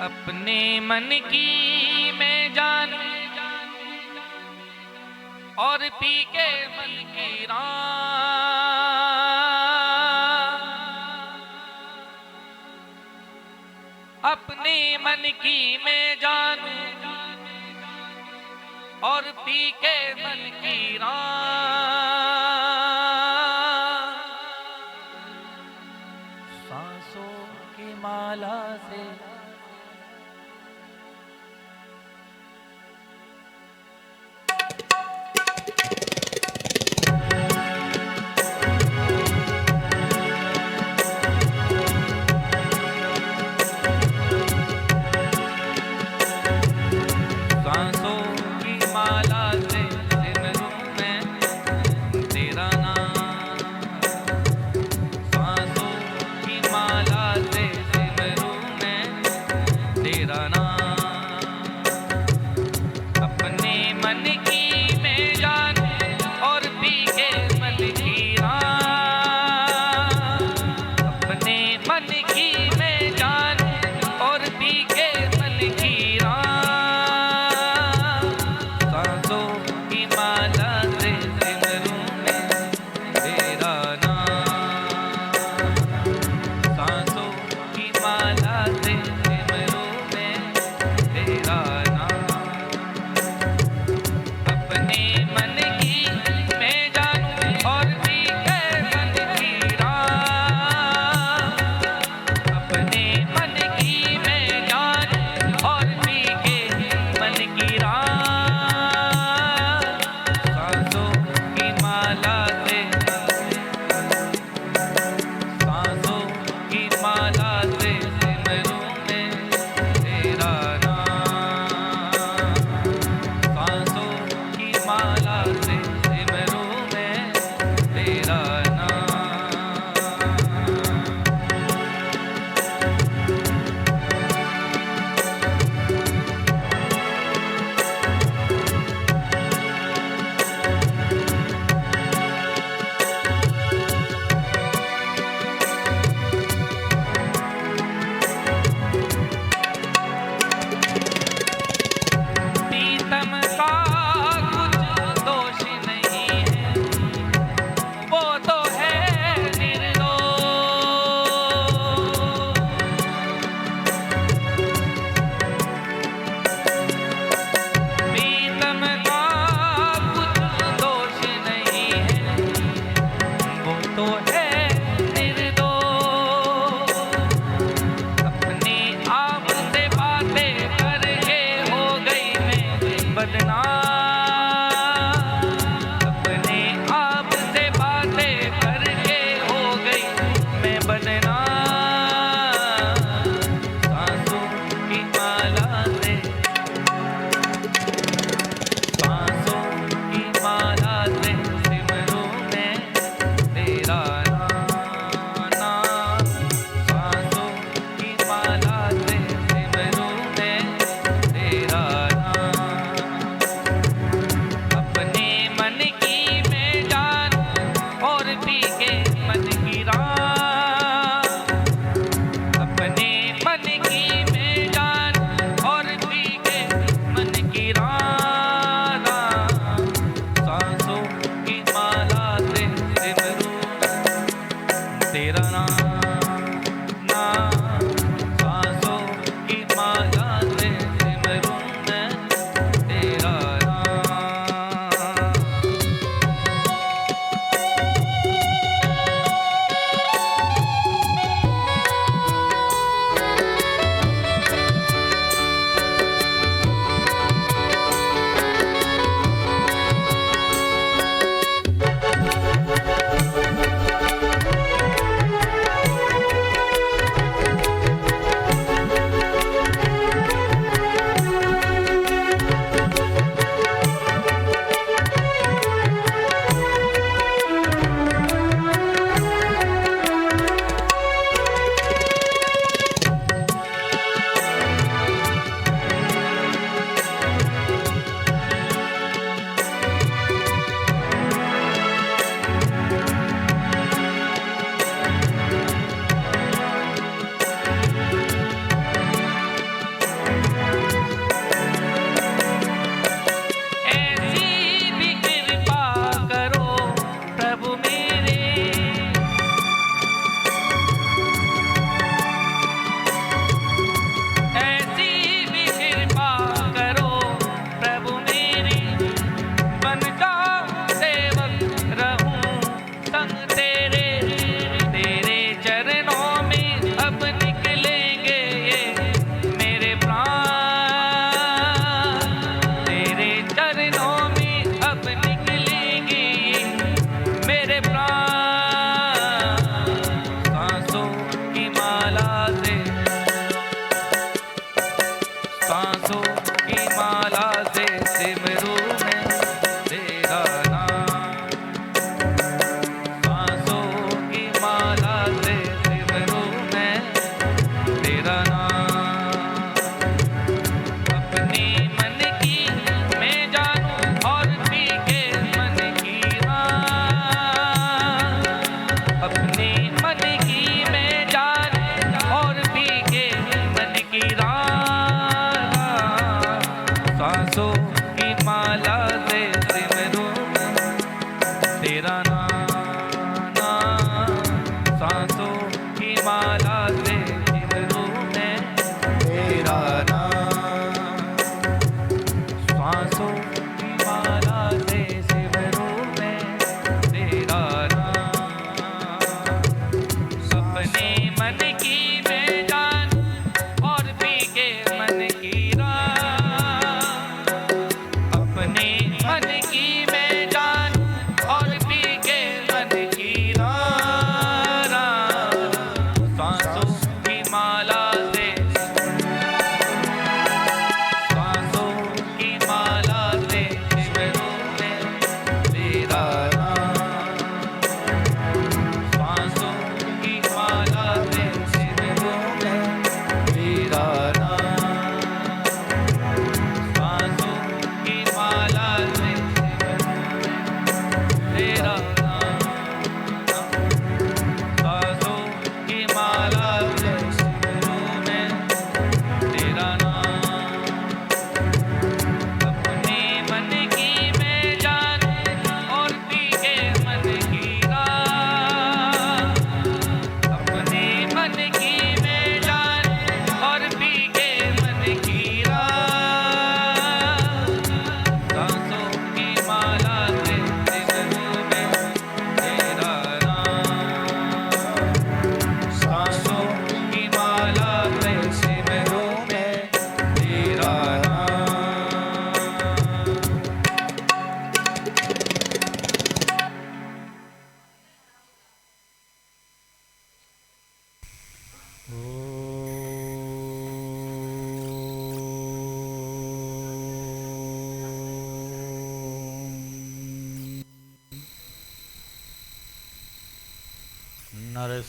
अपने मन की मैं जानू और पी के मन की राह। अपने मन की मैं जानू और पी के मन की राह। सांसों की माला से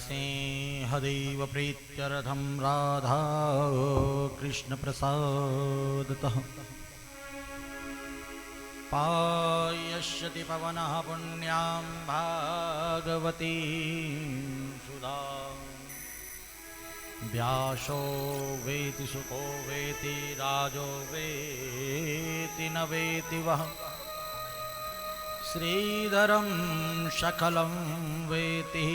नरसिंहदेव प्रीत्यर्थं राधा कृष्णप्रसादतः पायष्यति पवनः पुण्यां भागवती सुधा व्यासो वेति सुको वेति राजो वेति न वेति वः श्रीधरं सकलं वेति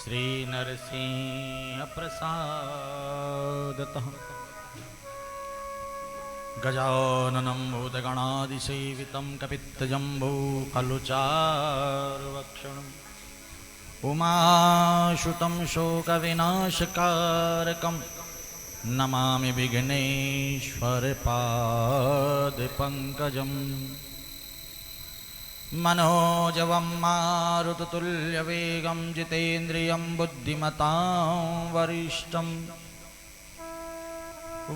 श्रीनरसिंहप्रसादतः गजाननं भूतगणादिसेवितं कपित्तजम्बूफलचारुभक्षणम् उमासुतं शोकविनाशकारकं नमामि विघ्नेश्वरपादपङ्कजम् मनोजवं मारुततुल्यवेगं जितेन्द्रियं बुद्धिमतां वरिष्ठं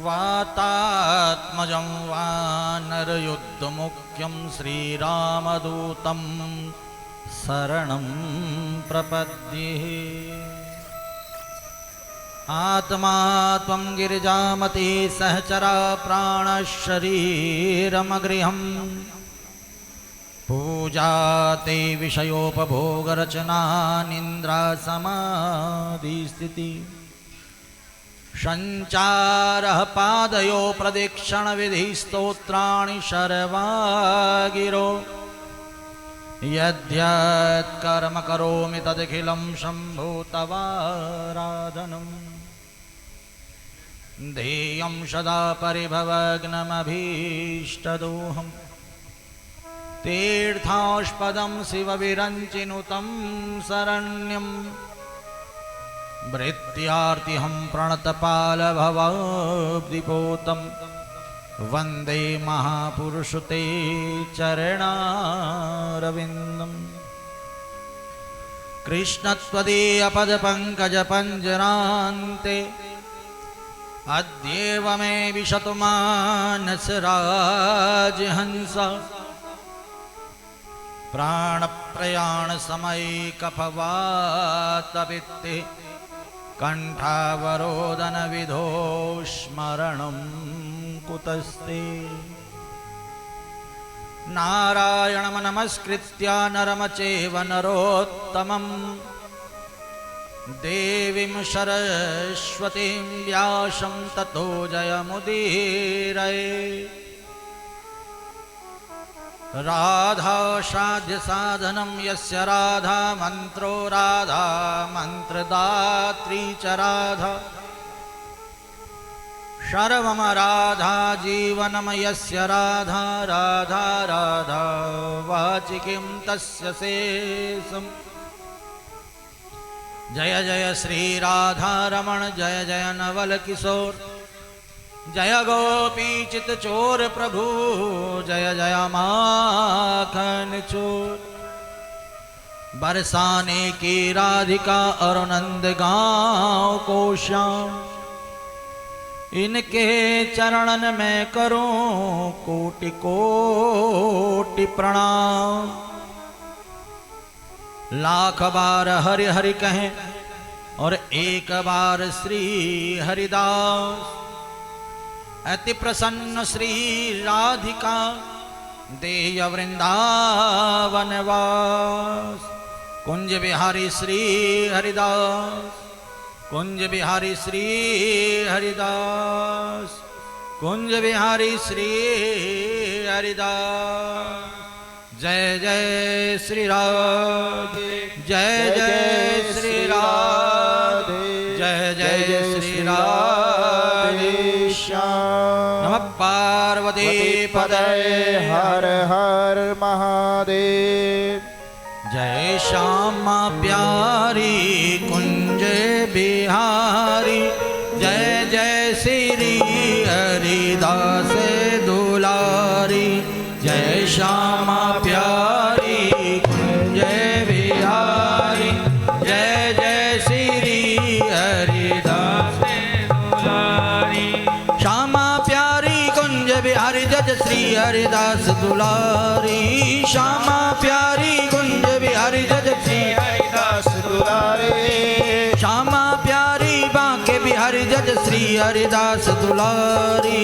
वातात्मजं वानरयुद्धमुख्यं श्रीरामदूतं शरणं प्रपद्ये आत्मा त्वं गिरिजामती सहचरा प्राणशरीरमगृहम् पूजा ते विषयोपभोगरचना निन्द्रा समाधिस्थिति संचारः पादयो प्रदक्षिणविधिस्तोत्राणि शर्वागिरो यद्यत् कर्म करोमि तदखिलं शम्भो तवाराधनम् ध्येयं सदा परिभवग्नमभीष्टदोहम् तीर्थास्पदं शिवविरञ्चिनुतं शरण्यं भृत्यार्तिहं प्रणतपालभवाब्धिपोतं वन्दे महापुरुषते चरणारविन्दम् कृष्णत्वदीयपदपङ्कजपञ्जरान्ते अद्येव मे विशतु मानसराजहंस प्राणप्रयाणसमयैकफवातवित्ते कण्ठावरोदनविधो स्मरणं कुतस्ते नारायणं नमस्कृत्य नरं चैव नरोत्तमं देवीं सरस्वतीं व्यासं ततो जयमुदीरये राधा साध्य साधनं यस्य राधा मंत्रो राधा मंत्रदात्री च राधा सर्वं राधा जीवनं यस्य राधा राधा राधा वाचिकीं तस्य शेषम् जय जय श्री राधा रमण जय जय नवल किशोर जय गोपीचित चोर प्रभु जय जय माखन चोर बरसाने की राधिका और नंद गाँव को श्याम इनके चरणन में करूं कोटि कोटि प्रणाम लाख बार हरि हरि कहें और एक बार श्री हरिदास अति प्रसन्न श्री राधिका देय वृंदावन वास कुंज बिहारी श्री हरिदास कुंज बिहारी श्री हरिदास कुंज बिहारी श्री हरिदास जय जय श्री राधे जय जय श्री राधे जय जय श्री राधे नमः पार्वती पतये हर हर महादेव जय श्यामा प्यारी कुंज बिहारी जय जय श्री हरिदास दुलारी जय श्यामा प्यारी कुंज बिहारी जय जय श्री हरिदास श्री हरिदास दुलारी श्यामा प्यारी कुंज बिहारी जज श्री हरिदास दुलारे श्यामा प्यारी बांके बिहारी जज श्री हरिदास दुलारी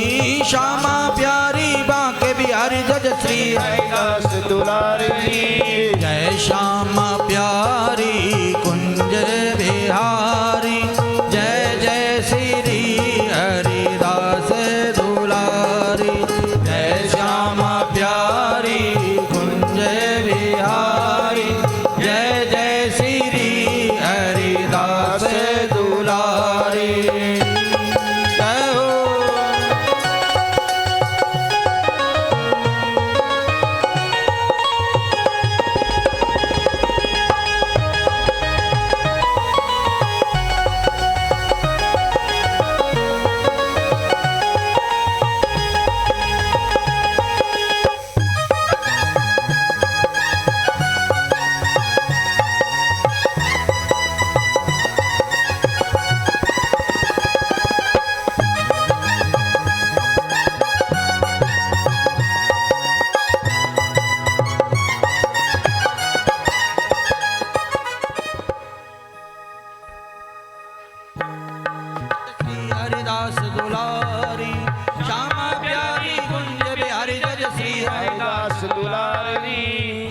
श्यामा प्यारी बांके बिहारी जज श्री हरिदास दुलारे जय श्यामा प्यारी कुंज बिहारी जय जय श्री हरिदास दुलारी जय श्यामा प्यारी कुंज बिहारी जय जय श्री हरिदास दुलारी जय हो। श्री हरिदास दुलारी श्यामा प्यारी कुंज बिहारी जज श्री हरिदास दुलारे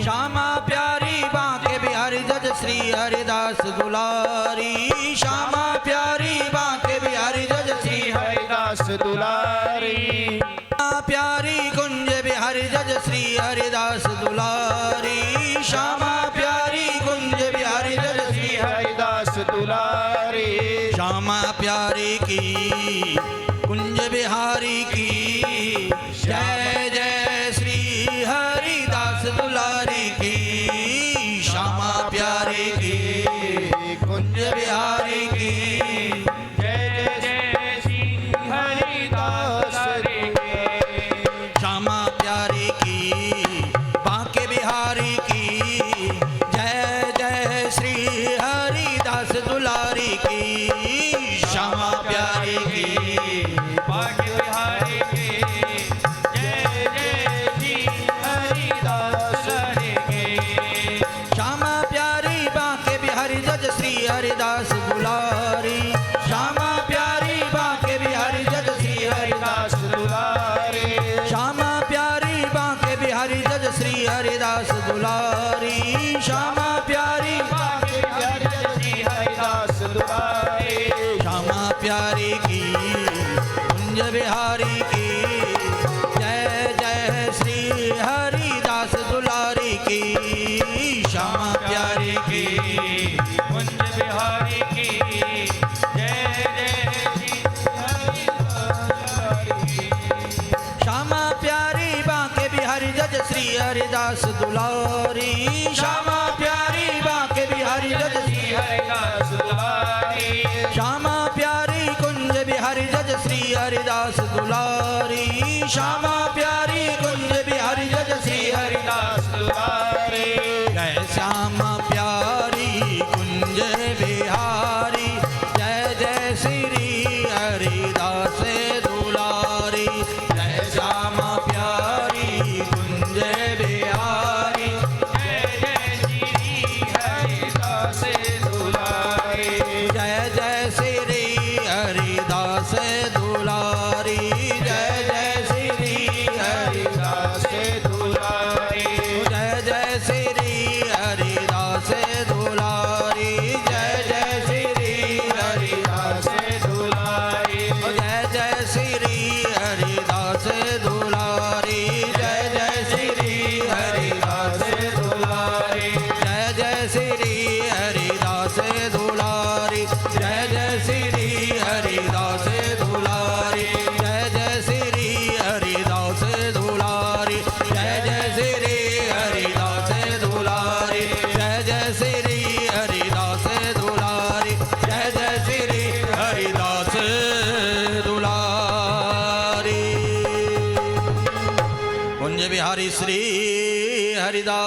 श्यामा प्यारी बांके बिहारी जज श्री हरिदास दुलारी श्यामा प्यारी बांके बिहारी जज श्री हरिदास दुलारे प्यारी कुंज बिहारी जज श्री हरिदास दुलारी श्यामा प्यारी कुंज बिहारी जज श्री हरिदास दुलारे श्यामा प्यारी की कुंज बिहारी की जय जय श्री हरिदास दुलारी की श्यामा प्यारी की कुंज बिहारी की जय जय श्री हरिदास श्यामा प्यारी की बांके बिहारी की जय जय श्री हरिदास दुलारी की श्यामा प्यारी की बांके बिहारी की जय जय श्री हरिदास की श्यामा प्यारी बांके बिहारी जज श्री हरिदास दुलारी श्यामा प्यारी बांके बिहारी जज श्री हरिदास हरिदास दुलारे श्यामा प्यारी बांके बिहारी जज श्री हरिदास दुलारी श्यामा प्यारी बांके बिहारी श्री हरिदास दुलारे श्यामा प्यारी की कुंज बिहारी की जय जय श्री हरिदास दुलारी की श्यामा प्यारी की कुंज बिहारी की जय जय श्री हरिदास श्यामा प्यारी बांके बिहारी जज श्री हरिदास दुलारी श्यामा प्यारी बांके बिहारी जज श्री हरिदास दुलारे श्यामा प्यारी कुंज बिहारी जज श्री हरिदास दुलारी श्यामा प्यारी कुंज बिहारी जज श्री हरिदास दुलारे जय श्यामा प्यारी कुंज बिहारी जय जय श्री हरिदास दुलारी जय श्यामा प्यारी कुंज बिहारी जय जय श्री हरिदास दुलारे जय जय श्री हरिदास दुलारी जय जय श्री हरिदास दुलारे जय जय श्री हरिदास दुलारी जय जय श्री हरिदास दुलारे जय जय श्री हरिदास दुलारी जय जय श्री हरिदास दुलारे जय जय श्री हरिदास दुलारी जय जय श्री हरिदास दुलारी जय जय श्री हरिदास दुलारी जय जय श्री हरिदास दुलारी जय जय श्री हरिदास दुलारी जय जय श्री हरिदास दुलारी कुंज बिहारी श्री हरिदास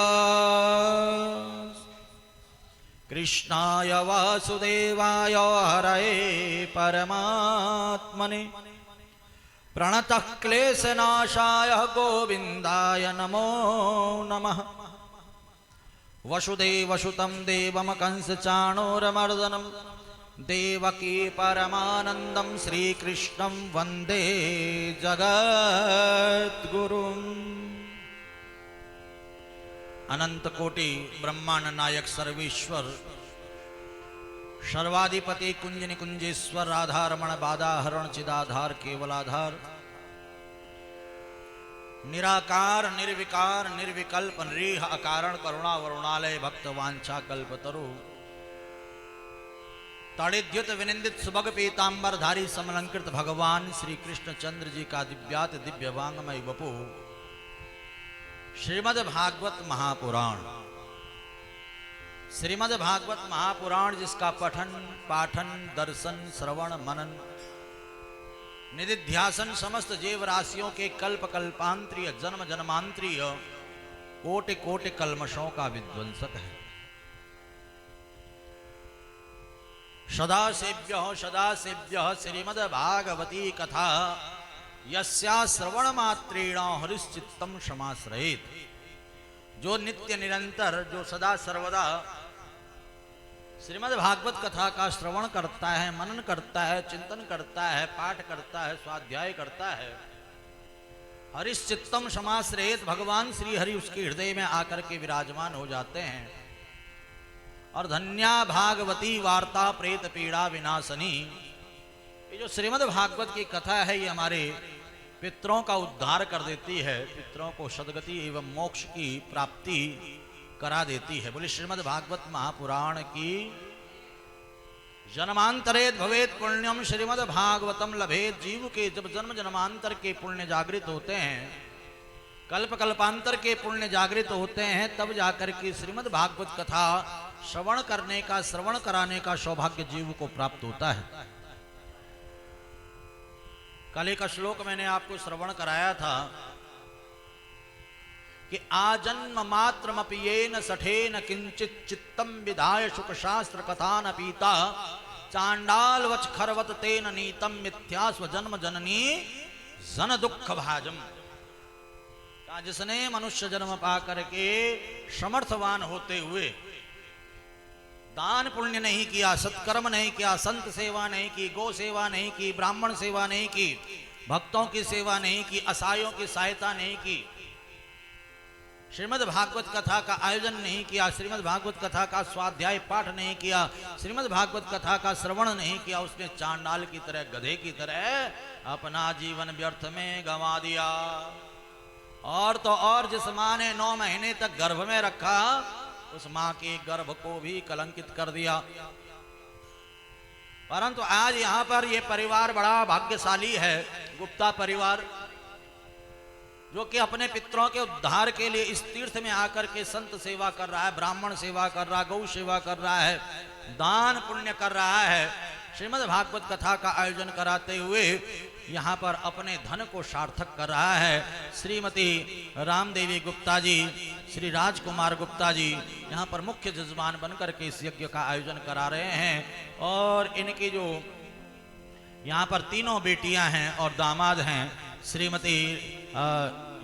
कृष्णाय वासुदेवाय हरये परमात्मने प्रणतः क्लेशनाशाय गोविन्दाय नमो नमः। वसुदेवसुतं देवं कंसचाणूरमर्दनं देवकी परमानन्दं श्रीकृष्णं वन्दे जगद्गुरुम्। अनंत कोटि ब्रह्मांड नायक सर्वेश्वर सर्वाधिपति कुंज निकुंजेश्वर राधारमण बाधाहरण चिदाधार केवलाधार निराकार निर्विकार निर्विकल्प निरीह अकारण करुणा वरुणालय भक्त वांछा कल्पतरु तड़िद्युत विनिंदित सुभग पीतांबर धारी समलंकृत भगवान श्री कृष्ण चंद्र जी का दिव्यात दिव्य वांगमय वपु श्रीमद् भागवत महापुराण। श्रीमद् भागवत महापुराण जिसका पठन पाठन दर्शन श्रवण मनन निधिध्यासन समस्त जीव राशियों के कल्प कल्पांतरीय जन्म जन्मांतरीय कोटि कोटि कल्मषों का विध्वंसक है। सदा सेव्य श्रीमद् भागवती कथा यस्या श्रवण मात्रेण हरिश्चित्तम समाश्रयेत। जो नित्य निरंतर जो सदा सर्वदा श्रीमद् भागवत कथा का श्रवण करता है, मनन करता है, चिंतन करता है, पाठ करता है, स्वाध्याय करता है, हरिश्चित्तम समाश्रयेत, भगवान श्री हरि उसके हृदय में आकर के विराजमान हो जाते हैं। और धन्या भागवती वार्ता प्रेत पीड़ा विनाशनी। ये जो श्रीमद् भागवत की कथा है ये हमारे पितरों का उद्धार कर देती है, पितरों को सद्गति एवं मोक्ष की प्राप्ति करा देती है। बोले श्रीमद् भागवत महापुराण की। जन्मांतरेत भवेत पुण्यम श्रीमद् भागवतम लभेत। जीव के जब जन्म जन्मांतर के पुण्य जागृत होते हैं, कल्प कल्पांतर के पुण्य जागृत होते हैं, तब जाकर के श्रीमद् भागवत कथा श्रवण करने का, श्रवण कराने का सौभाग्य जीव को प्राप्त होता है। कल एक श्लोक मैंने आपको श्रवण कराया था कि आजन्म मात्रमपि येन सठेन किंचित चित्तम विधाय शुक शास्त्र कथा न पीता चांडाल वच खरवत तेन नीतम मिथ्यास्व जन्म जननी जन दुख भाजम। जिसने मनुष्य जन्म पा करके समर्थवान होते हुए दान पुण्य नहीं किया, सत्कर्म नहीं किया, संत सेवा नहीं की, गौ सेवा नहीं की, ब्राह्मण सेवा नहीं की, भक्तों की सेवा नहीं की, असहायों की सहायता नहीं की, श्रीमद् भागवत कथा का आयोजन नहीं किया, श्रीमद् भागवत कथा का स्वाध्याय पाठ नहीं किया, श्रीमद् भागवत कथा का श्रवण नहीं किया, उसने चांडाल की तरह, गधे की तरह अपना जीवन व्यर्थ में गंवा दिया। और तो और जिस माँ ने 9 महीने तक गर्भ में रखा उस मां के गर्भ को भी कलंकित कर दिया। परंतु आज यहां पर यह परिवार बड़ा भाग्यशाली है, गुप्ता परिवार, जो कि अपने पितरों के उद्धार के लिए इस तीर्थ में आकर के संत सेवा कर रहा है, ब्राह्मण सेवा कर रहा है, गौ सेवा कर रहा है, दान पुण्य कर रहा है, श्रीमद् भागवत कथा का आयोजन कराते हुए यहाँ पर अपने धन को सार्थक कर रहा है। श्रीमती रामदेवी गुप्ता जी, श्री राजकुमार गुप्ता जी यहाँ पर मुख्य जजमान बनकर के इस यज्ञ का आयोजन करा रहे हैं। और इनकी जो यहाँ पर तीनों बेटियां हैं और दामाद हैं, श्रीमती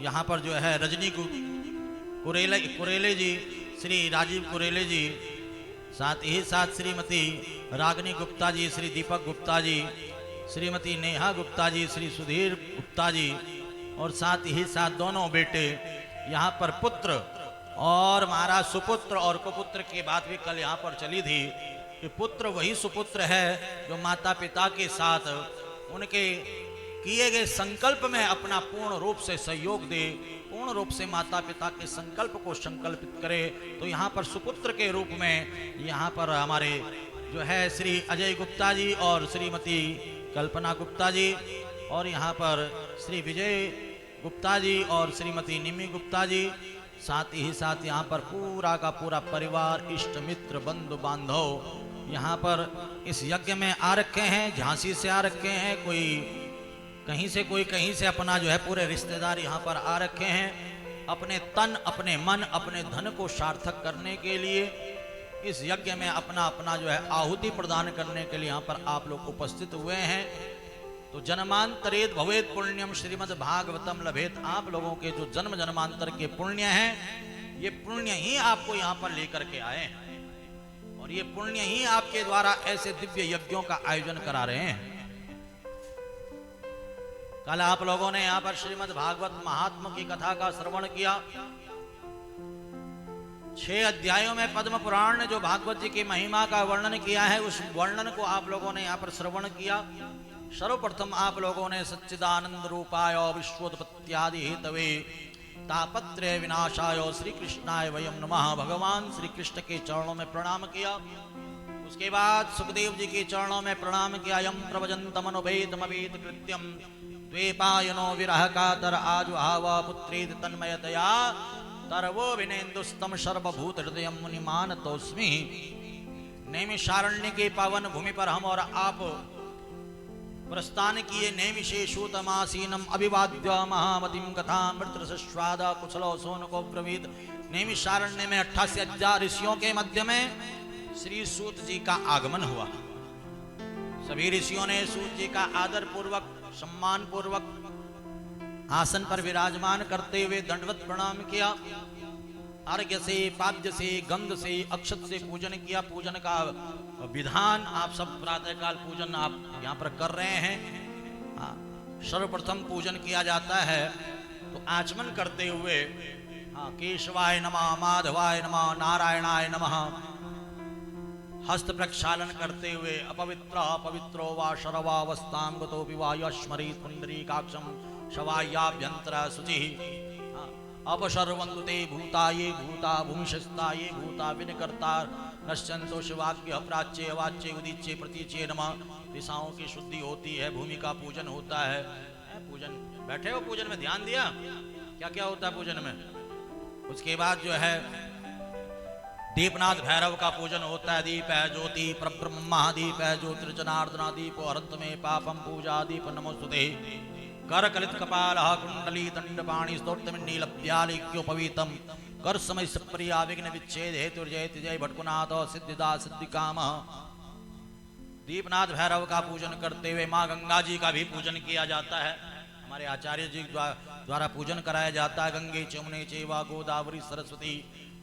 यहाँ पर जो है रजनी कुरेले जी, श्री राजीव कुरेले जी, साथ ही साथ श्रीमती रागनी गुप्ता जी, श्री दीपक गुप्ता जी, श्रीमती नेहा गुप्ता जी, श्री सुधीर गुप्ता जी, और साथ ही साथ दोनों बेटे यहाँ पर पुत्र और महाराज सुपुत्र और कुपुत्र की बात भी कल यहाँ पर चली थी कि पुत्र वही सुपुत्र है जो माता पिता के साथ उनके किए गए संकल्प में अपना पूर्ण रूप से सहयोग दे, पूर्ण रूप से माता पिता के संकल्प को संकल्पित करे। तो यहाँ पर सुपुत्र के रूप में यहाँ पर हमारे जो है श्री अजय गुप्ता जी और श्रीमती कल्पना गुप्ता जी, और यहाँ पर श्री विजय गुप्ता जी और श्रीमती निमी गुप्ता जी, साथ ही साथ यहाँ पर पूरा का पूरा परिवार, इष्ट मित्र बंधु बांधव यहाँ पर इस यज्ञ में आ रखे हैं। झांसी से आ रखे हैं, कोई कहीं से अपना जो है पूरे रिश्तेदार यहाँ पर आ रखे हैं। अपने तन, अपने मन, अपने धन को सार्थक करने के लिए इस यज्ञ में अपना जो है आहुति प्रदान करने के लिए यहाँ पर आप लोग उपस्थित हुए हैं। तो जन्मांतरेत भवेत पुण्यम श्रीमद् भागवतम लभेत। आप लोगों के जो जन्म जन्मांतर के पुण्य हैं, ये पुण्य ही आपको यहां पर लेकर के आए हैं और ये पुण्य ही आपके द्वारा ऐसे दिव्य यज्ञों का आयोजन करा रहे हैं। कल आप लोगों ने यहां पर श्रीमद् भागवत महात्मा की कथा का श्रवण किया। 6 अध्यायों में पद्म पुराण ने जो भागवत जी की महिमा का वर्णन किया है, उस वर्णन को आप लोगों ने यहां पर श्रवण किया। सर्वप्रथम आप लोगों ने सच्चिदानंद रूपाय विश्वोत्पत्त्यादि हेतवे तापत्रय विनाशाय श्री कृष्णाय वयम नमः भगवान श्री कृष्ण के चरणों में प्रणाम किया। उसके बाद सुखदेव जी के चरणों में प्रणाम किया। यम प्रवजन्तमनुभेदमवेद कृत्यम द्वेपायनो विरह कातर आजुहाव पुत्रेद तन्मयतया तरवो विनेन्दुस्तम सर्वभूत हृदयम मुनिमानतोस्मि। नैमिषारण्य के पावन भूमि पर हम और आप प्रस्थान किए। नैमिषेषूतमासीनम अभिवाद्य महामतिम कथामृतरसस्वाद कुशलो सोनको ब्रवीत। नैमिषारण्य में 88,000 ऋषियों के मध्य में श्री सूत जी का आगमन हुआ। सभी ऋषियों ने सूत जी का आदर पूर्वक सम्मान पूर्वक आसन पर विराजमान करते हुए दंडवत प्रणाम किया। अर्घ्य से, पाद्य से, गंध से, अक्षत से पूजन किया। पूजन का विधान आप सब प्रातःकाल पूजन आप यहाँ पर कर रहे हैं। सर्वप्रथम पूजन किया जाता है तो आचमन करते हुए केशवाय नमः, माधवाय नमः, नारायणाय नमः हस्त प्रक्षालन करते हुए अपवित्र पवित्रो वा शरवावस्थां गतोऽपि वा यस्मरेत् पुण्डरीकाक्षं शवायाभ्यंतर शुचि अपशर्वन्तु ते भूता ये भूता भूमिशस्ता ये भूता विनिकर्ता नश्यन्तो शिवाज्ञ प्राच्ये वाच्ये उदीच्ये प्रतीच्ये नमः। दिशाओं की शुद्धि होती है, भूमि का पूजन होता है। पूजन बैठे हो, पूजन में ध्यान दिया क्या क्या होता है पूजन में। उसके बाद जो है दीपनाथ भैरव का पूजन होता है। दीप है ज्योति परब्रह्म महादीप है ज्योतिर्जनार्दना दीपो हरत में पापम पूजा दीप नमोस्तुते। कर कलित कपाल कुंडली दंडपाणि स्तोत्रमिन्नीलभ्यालिक्योपवीतम कर समय सप्रिया विघ्न विच्छेद हेतुर्जय जय भटकुनाथ सिद्धिदा सिद्धिकाम। दीपनाथ भैरव का पूजन करते हुए माँ गंगा जी का भी पूजन किया जाता है। हमारे आचार्य जी द्वारा पूजन कराया जाता है। गंगे चमुने चेवा गोदावरी सरस्वती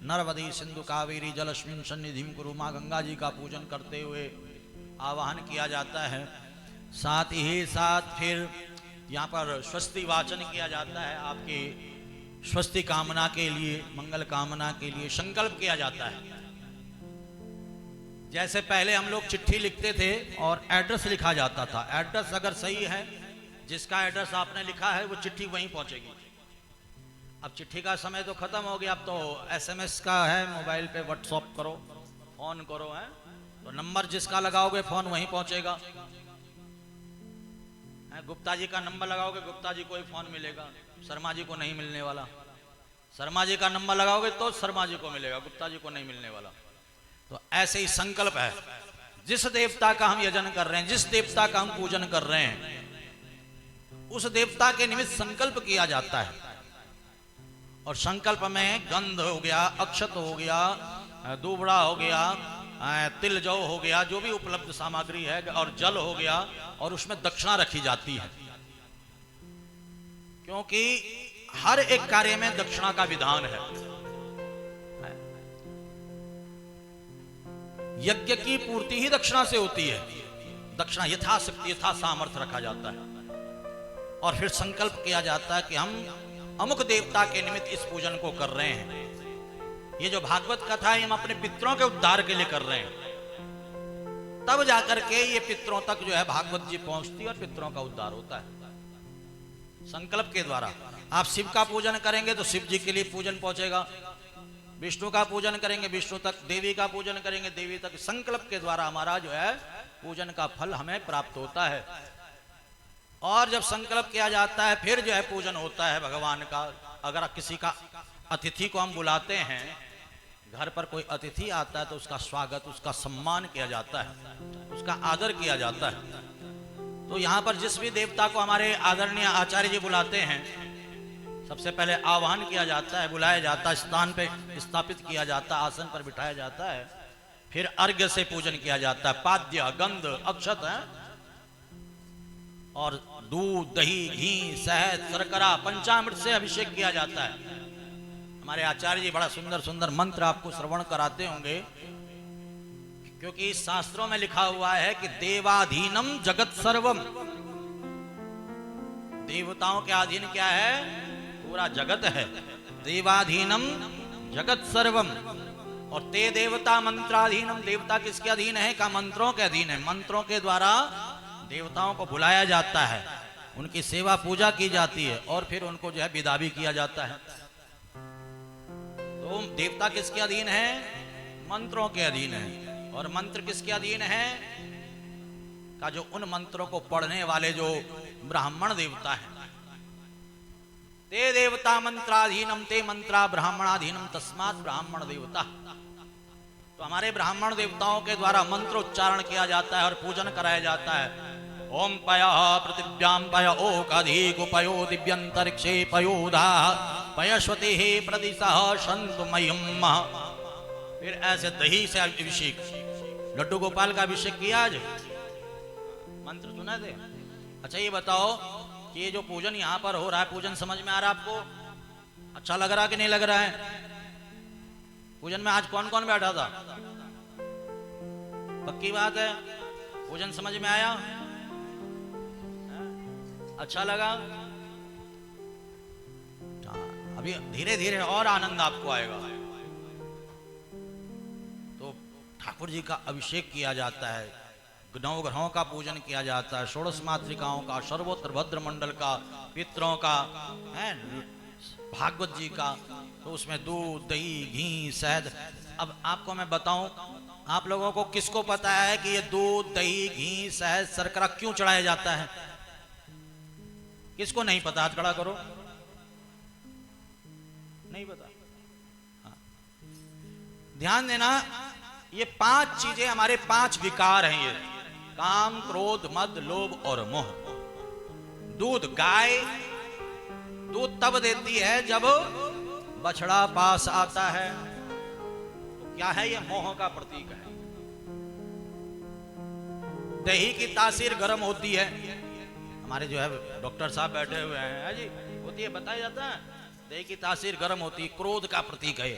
नर्मदे सिंधु कावेरी जलस्मिन सन्निधिं कुरु। माँ गंगा जी का पूजन करते हुए आवाहन किया जाता है। साथ ही साथ फिर यहाँ पर स्वस्ति वाचन किया जाता है। आपके स्वस्ति कामना के लिए, मंगल कामना के लिए संकल्प किया जाता है। जैसे पहले हम लोग चिट्ठी लिखते थे और एड्रेस लिखा जाता था। एड्रेस अगर सही है, जिसका एड्रेस आपने लिखा है वो चिट्ठी वहीं पहुंचेगी। अब चिट्ठी का समय तो खत्म हो गया, अब तो SMS का है। मोबाइल पे व्हाट्सएप करो, फोन करो, है तो नंबर जिसका लगाओगे फोन वहीं पहुंचेगा। गुप्ता जी का नंबर लगाओगे, गुप्ता जी को ही फोन मिलेगा, शर्मा जी को नहीं मिलने वाला। शर्मा जी का नंबर लगाओगे तो शर्मा जी को मिलेगा, गुप्ता जी को नहीं मिलने वाला। तो ऐसे ही संकल्प है। जिस देवता का हम यजन कर रहे हैं, जिस देवता का हम पूजन कर रहे हैं, उस देवता के निमित्त संकल्प किया जाता है। और संकल्प में गंध हो गया, अक्षत हो गया, दूबड़ा हो गया, तिल जौ हो गया, जो भी उपलब्ध सामग्री है, और जल हो गया, और उसमें दक्षिणा रखी जाती है। क्योंकि हर एक कार्य में दक्षिणा का विधान है। यज्ञ की पूर्ति ही दक्षिणा से होती है। दक्षिणा यथाशक्ति यथा सामर्थ्य रखा जाता है। और फिर संकल्प किया जाता है कि हम अमुक देवता के निमित्त इस पूजन को कर रहे हैं। ये जो भागवत कथा है हम अपने पितरों के उद्धार के लिए कर रहे हैं। तब जाकर के ये पितरों तक जो है भागवत जी पहुंचती है और पितरों का उद्धार होता है संकल्प के द्वारा। आप शिव का पूजन करेंगे तो शिव जी के लिए पूजन पहुंचेगा। विष्णु का पूजन करेंगे विष्णु तक, देवी का पूजन करेंगे देवी तक। संकल्प के द्वारा हमारा जो है पूजन का फल हमें प्राप्त होता है। और जब संकल्प किया जाता है फिर जो है पूजन होता है भगवान का। अगर किसी का अतिथि को हम बुलाते हैं, घर पर कोई अतिथि आता है तो उसका स्वागत, उसका सम्मान किया जाता है, उसका आदर किया जाता है। तो यहाँ पर जिस भी देवता को हमारे आदरणीय आचार्य जी बुलाते हैं, सबसे पहले आह्वान किया जाता है, बुलाया जाता है, स्थान पे स्थापित किया जाता है, आसन पर बिठाया जाता है। फिर अर्घ्य से पूजन किया जाता है। पाद्य, गंध, अक्षत है और दूध, दही, घी, शहद, शर्करा, पंचामृत से अभिषेक किया जाता है। हमारे आचार्य जी बड़ा सुंदर सुंदर मंत्र आपको श्रवण कराते होंगे, क्योंकि शास्त्रों में लिखा हुआ है कि देवाधीनम जगत सर्वम, देवताओं के अधीन क्या है? पूरा जगत है। देवाधीनम जगत सर्वम, और ते देवता मंत्राधीनम, देवता किसके अधीन है? का मंत्रों के अधीन है। मंत्रों के द्वारा देवताओं को बुलाया जाता है, उनकी सेवा पूजा की जाती है और फिर उनको जो है विदा भी किया जाता है। तो देवता किसके अधीन है? मंत्रों के अधीन है। और मंत्र किसके अधीन है? का जो उन मंत्रों को पढ़ने वाले जो ब्राह्मण देवता हैं। ते देवता मंत्राधीनम ते मंत्रा ब्राह्मणाधीनम तस्मात् ब्राह्मण देवता। तो हमारे ब्राह्मण देवताओं के द्वारा मंत्रोच्चारण किया जाता है और पूजन कराया जाता है। ओम पय पृथिव्याम पय ओकाधिक पयो दिव्यंतरिक्षे पयोधा पयश्वते प्रदिशः शंतुमयम्। फिर ऐसे दही से अभिषेक, लड्डू गोपाल का अभिषेक किया आज, मंत्र सुना थे। अच्छा ये बताओ कि ये जो पूजन यहाँ पर हो रहा है, पूजन समझ में आ रहा है आपको? अच्छा लग रहा है कि नहीं लग रहा है? पूजन में आज कौन कौन बैठा था? पक्की बात है, पूजन समझ में आया? अच्छा लगा? अभी धीरे धीरे और आनंद आपको आएगा। तो ठाकुर जी का अभिषेक किया जाता है, नवग्रहों का पूजन किया जाता है, षोडश मातृकाओं का, सर्वोत्तर भद्र मंडल का, पितरों का, है भागवत जी का। तो उसमें दूध, दही, घी, शहद। अब आपको मैं बताऊं, आप लोगों को किसको पता है कि ये दूध, दही, घी, शहद, शर्करा क्यों चढ़ाया जाता है? किसको नहीं पता? हाथ खड़ा करो। नहीं पता? हाँ। ध्यान देना, ये 5 चीजें हमारे 5 विकार हैं। ये काम, क्रोध, मद, लोभ और मोह। दूध, गाय दूध तब देती है जब बछड़ा पास आता है। तो क्या है? ये मोह का प्रतीक है। दही की तासीर गर्म होती है। हमारे जो है डॉक्टर साहब बैठे हुए हैं जी, होती है, बताया जाता है, दही की तासीर गर्म होती है, क्रोध का प्रतीक है।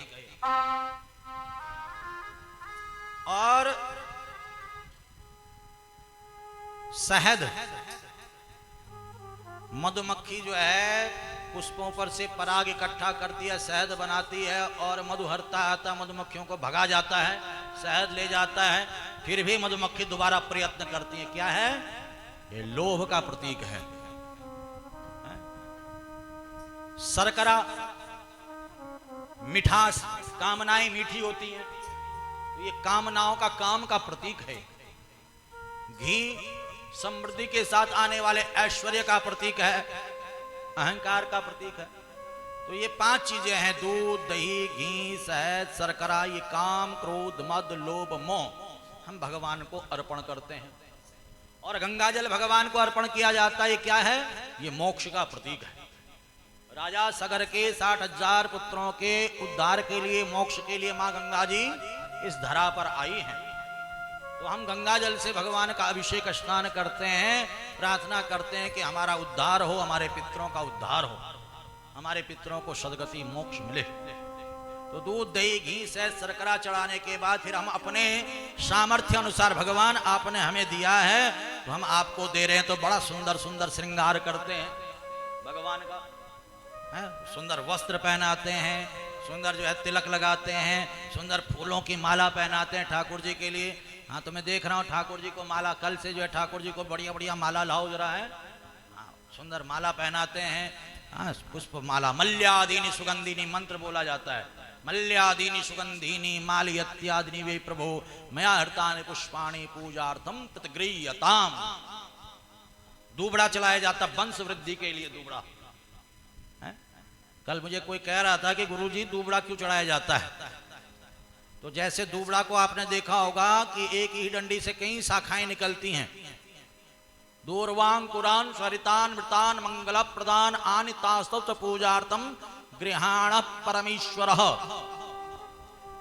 और शहद, मधुमक्खी जो है पुष्पों पर से पराग इकट्ठा करती है, शहद बनाती है, और मधु हरता आता मधुमक्खियों को भगा जाता है, शहद ले जाता है, फिर भी मधुमक्खी दोबारा प्रयत्न करती है। क्या है? ये लोभ का प्रतीक है। शर्करा, मिठास, कामनाएं मीठी होती हैं, तो ये कामनाओं का, काम का प्रतीक है। घी, समृद्धि के साथ आने वाले ऐश्वर्य का प्रतीक है, अहंकार का प्रतीक है। तो ये 5 चीजें हैं, दूध, दही, घी, शहद, शर्करा, ये काम, क्रोध, मद, लोभ, मोह हम भगवान को अर्पण करते हैं। और गंगा जल भगवान को अर्पण किया जाता है। ये क्या है? ये मोक्ष का प्रतीक है। राजा सगर के 60,000 पुत्रों के उद्धार के लिए, मोक्ष के लिए मां गंगा जी इस धरा पर आई हैं। तो हम गंगा जल से भगवान का अभिषेक, स्नान करते हैं, प्रार्थना करते हैं कि हमारा उद्धार हो, हमारे पितरों का उद्धार हो, हमारे पितरों को सदगति मोक्ष मिले। तो दूध, दही, घी, शहद, शर्करा चढ़ाने के बाद फिर हम अपने सामर्थ्य अनुसार, भगवान आपने हमें दिया है तो हम आपको दे रहे हैं, तो बड़ा सुंदर सुंदर श्रृंगार करते हैं भगवान का, है? सुंदर वस्त्र पहनाते हैं, सुंदर जो है तिलक लगाते हैं, सुंदर फूलों की माला पहनाते हैं ठाकुर जी के लिए। हाँ, तो मैं देख रहा हूँ ठाकुर जी को माला, कल से जो है ठाकुर जी को बढ़िया बढ़िया माला लाओ जरा, है? हाँ, सुंदर माला पहनाते हैं। हाँ, पुष्प माला, मल्यादीनी सुगंधिनी मंत्र बोला जाता है। मल्यादीनी सुगंधिनी माल्यत्यादिनी वे प्रभो मया हृतानि पुष्पाणि पूजार्थम तत्गृह्यताम। दूबड़ा चलाया जाता वंश वृद्धि के लिए। दूबड़ा, कल मुझे कोई कह रहा था कि गुरुजी दूबड़ा क्यों चढ़ाया जाता है? तो जैसे दूबड़ा को आपने देखा होगा कि एक ही डंडी से कई शाखाएं निकलती हैं। दूर्वांग कुरान स्वरितान मृतान मंगल प्रदान आनितास्तव पूजार्थम गृहाण परमेश्वर।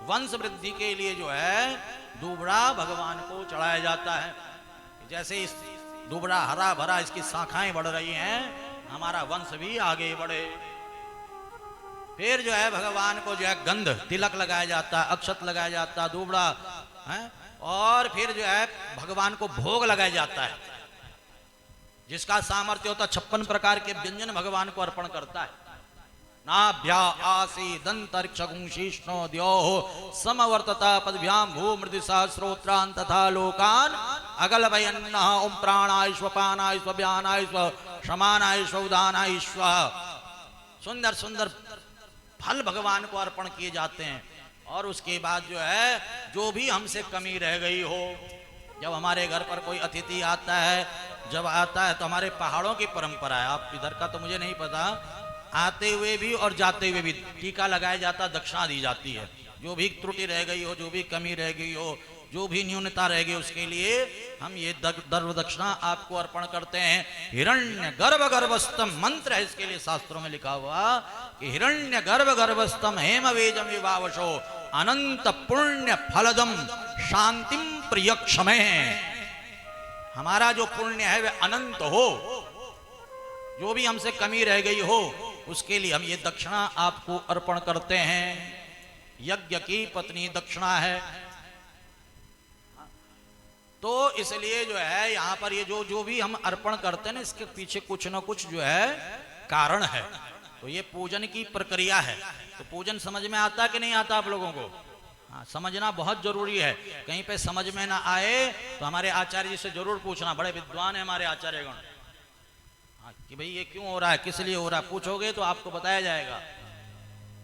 वंश वृद्धि के लिए जो है दूबड़ा भगवान को चढ़ाया जाता है। जैसे इस दुबड़ा हरा भरा इसकी शाखाएं बढ़ रही हैं, हमारा वंश भी आगे बढ़े। फिर जो है भगवान को जो है गंध तिलक लगाया जाता है, अक्षत लगाया जाता है, दुबड़ा है, और फिर जो है भगवान को भोग लगाया जाता है, जिसका सामर्थ्य होता 56 प्रकार के व्यंजन भगवान को अर्पण करता है। नाभ्या आसी दंतरिक्षगुंशीष्णो द्योः समवर्तता पदभ्याम भूमृदिशा श्रोत्रान् तथा लोकान् अगलभयन्नः ओम प्राणाय स्वपानाय स्वव्यानाय स्वशमानाय स्वउदानाय स्व। सुंदर सुंदर फल भगवान को अर्पण किए जाते हैं। और उसके बाद जो है जो भी हमसे कमी रह गई हो, जब हमारे घर पर कोई अतिथि आता है, जब आता है तो हमारे पहाड़ों की परंपरा है, आप इधर का तो मुझे नहीं पता, आते हुए भी और जाते हुए भी टीका लगाया जाता, दक्षिणा दी जाती है। जो भी त्रुटि रह गई हो, जो भी कमी रह गई हो, जो भी न्यूनता रह गई, उसके लिए हम ये द्रव्य दक्षिणा आपको अर्पण करते हैं। हिरण्य गर्भ गर्भस्तम मंत्र है इसके लिए शास्त्रों में लिखा हुआ कि हिरण्य गर्भ गर्भस्तम हेम वेजम विवावशो अनंत पुण्य फलदम शांतिम प्रियक्षमे। हमारा जो पुण्य है वह अनंत हो, जो भी हमसे कमी रह गई हो उसके लिए हम ये दक्षिणा आपको अर्पण करते हैं। यज्ञ की पत्नी दक्षिणा है, तो इसलिए जो है यहां पर ये जो भी हम अर्पण करते हैं ना, इसके पीछे कुछ ना कुछ जो है कारण है। तो ये पूजन की प्रक्रिया है। तो पूजन समझ में आता कि नहीं आता आप लोगों को? हाँ, समझना बहुत जरूरी है। कहीं पे समझ में ना आए तो हमारे आचार्य जी से जरूर पूछना, बड़े विद्वान है हमारे आचार्यगण, हाँ, कि भाई ये क्यों हो रहा है, किस लिए हो रहा है, पूछोगे तो आपको बताया जाएगा।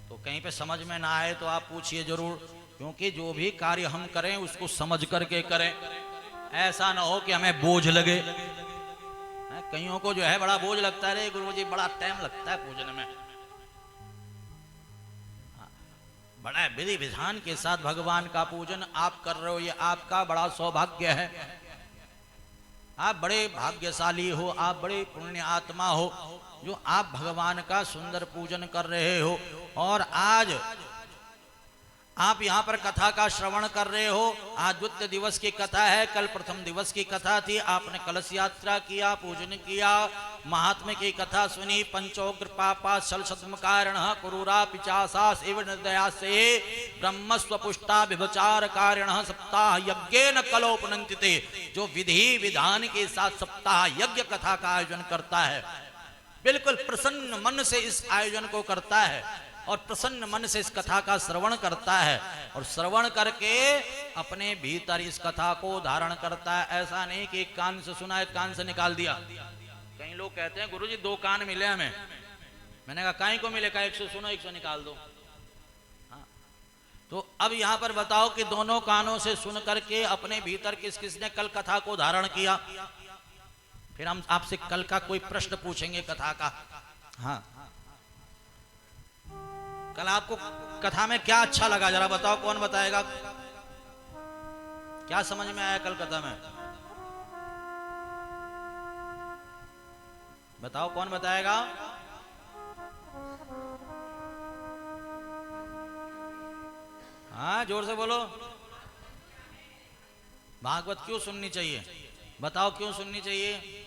तो कहीं पे समझ में ना आए तो आप पूछिए जरूर, क्योंकि जो भी कार्य हम करें उसको समझ करके करें। ऐसा ना हो कि हमें बोझ लगे। कईयों को जो है बड़ा बोझ लगता है, रे गुरुजी बड़ा टाइम लगता है पूजन में। बड़ा विधि विधान के साथ भगवान का पूजन आप कर रहे हो, ये आपका बड़ा सौभाग्य है। आप बड़े भाग्यशाली हो, आप बड़े पुण्य आत्मा हो जो आप भगवान का सुंदर पूजन कर रहे हो। और आज आप यहाँ पर कथा का श्रवण कर रहे हो। आज द्वितीय दिवस की कथा है, कल प्रथम दिवस की कथा थी। आपने कलश यात्रा किया, पूजन किया, महात्म्य की कथा सुनी। पंचोग्र पापा छल शतम कारण क्रूरा पिचासा एव निर्दया से ब्रह्मस्व पुष्टा विभचार कारण सप्ताह यज्ञेन कलोपनंतिते। जो विधि विधान के साथ सप्ताह यज्ञ कथा का आयोजन करता है, बिल्कुल प्रसन्न मन से इस आयोजन को करता है और प्रसन्न मन से इस कथा का श्रवण करता है, और श्रवण करके अपने भीतर इस कथा को धारण करता है। ऐसा नहीं कि एक कान से सुना, एक कान से निकाल दिया। कई लोग कहते हैं गुरुजी 2 कान मिले हमें। मैंने कहा काहे को मिले? कहा एक से सुनो, एक से निकाल दो। हाँ। तो अब यहां पर बताओ कि दोनों कानों से सुन करके अपने भीतर किस किसने कल कथा को धारण किया। फिर हम आपसे कल का कोई प्रश्न पूछेंगे कथा का। हाँ, कल आपको कथा में क्या अच्छा लगा, जरा बताओ, कौन बताएगा? क्या समझ में आया कल कथा में? बताओ, कौन बताएगा? हाँ, जोर से बोलो। भागवत क्यों सुननी चाहिए? बताओ क्यों सुननी चाहिए?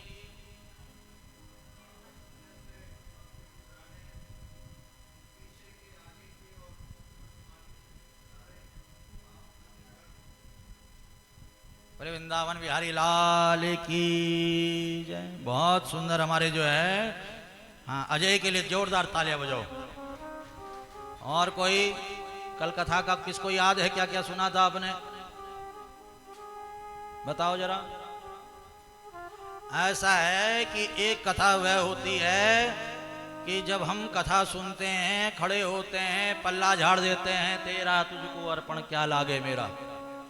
वृंदावन बिहारी लाल की जय। बहुत सुंदर हमारे जो है, हाँ, अजय के लिए जोरदार तालियां बजाओ। और कोई कल कथा का किसको याद है? क्या क्या सुना था आपने? बताओ जरा। ऐसा है कि एक कथा वह होती है कि जब हम कथा सुनते हैं, खड़े होते हैं, पल्ला झाड़ देते हैं, तेरा तुझको अर्पण क्या लागे मेरा।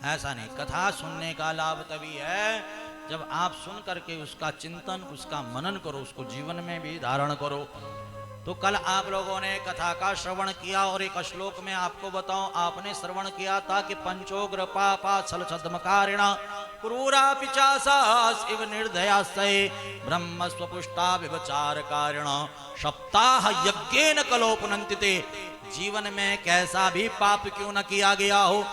ऐसा नहीं, कथा सुनने का लाभ तभी है जब आप सुन करके उसका चिंतन, उसका मनन करो, उसको जीवन में भी धारण करो। तो कल आप लोगों ने कथा का श्रवण किया और एक श्लोक में आपको बताऊं, आपने श्रवण किया था कि पंचोग्र पापा छल छद्मकारिणा क्रूरा पिचासा इव निर्दयास्ते ब्रह्मस्व पुष्टा विभचार कारिण सप्ताह यज्ञेन कलोपनंतिते। जीवन में कैसा भी पाप क्यों न किया गया हो,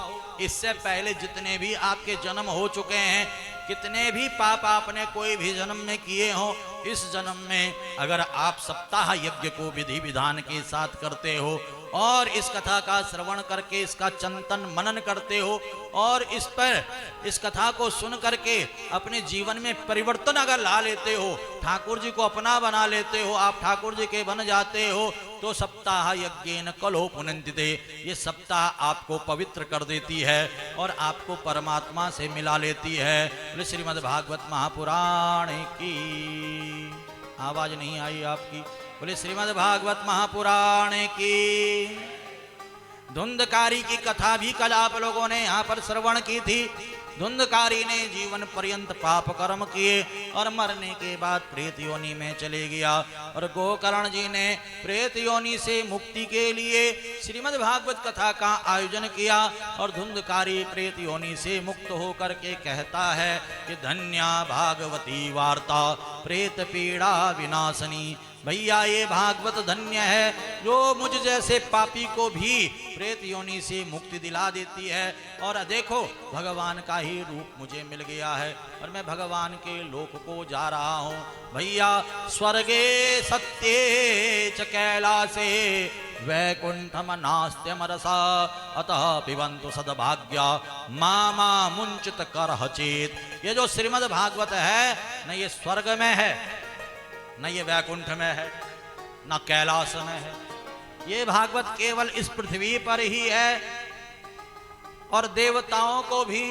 इससे पहले जितने भी आपके जन्म हो चुके हैं, कितने भी पाप आपने कोई भी जन्म में किए हो, इस जन्म में अगर आप सप्ताह यज्ञ को विधि विधान के साथ करते हो और इस कथा का श्रवण करके इसका चिंतन मनन करते हो और इस कथा को सुन करके अपने जीवन में परिवर्तन अगर ला लेते हो, ठाकुर जी को अपना बना लेते हो, आप ठाकुर जी के बन जाते हो, तो सप्ताह यज्ञेन कलो पुनन्दिते, ये सप्ताह आपको पवित्र कर देती है और आपको परमात्मा से मिला लेती है। बोले श्रीमद् भागवत महापुराण की। आवाज नहीं आई आपकी। बोले श्रीमद् भागवत महापुराण की। धुंधकारी की कथा भी कल आप लोगों ने यहाँ पर श्रवण की थी। धुंधकारी ने जीवन पर्यंत पाप कर्म किए और मरने के बाद प्रेत योनि में चले गया, और गोकर्ण जी ने प्रेत योनि से मुक्ति के लिए श्रीमद् भागवत कथा का आयोजन किया और धुंधकारी प्रेत योनि से मुक्त होकर के कहता है कि धन्या भागवती वार्ता प्रेत पीड़ा विनाशनी। भैया ये भागवत धन्य है जो मुझ जैसे पापी को भी प्रेत योनि से मुक्ति दिला देती है। और देखो भगवान का ही रूप मुझे मिल गया है और मैं भगवान के लोक को जा रहा हूँ। भैया स्वर्गे सत्ये च कैलासे वैकुंठम नास्त्यमरसा अतः पिबन्तु सद्भाग्या मामा मुंचित करह चेत। ये जो श्रीमद् भागवत है न ये स्वर्ग में है, न ये वैकुंठ में है, न कैलाश में है, ये भागवत केवल इस पृथ्वी पर ही है। और देवताओं को भी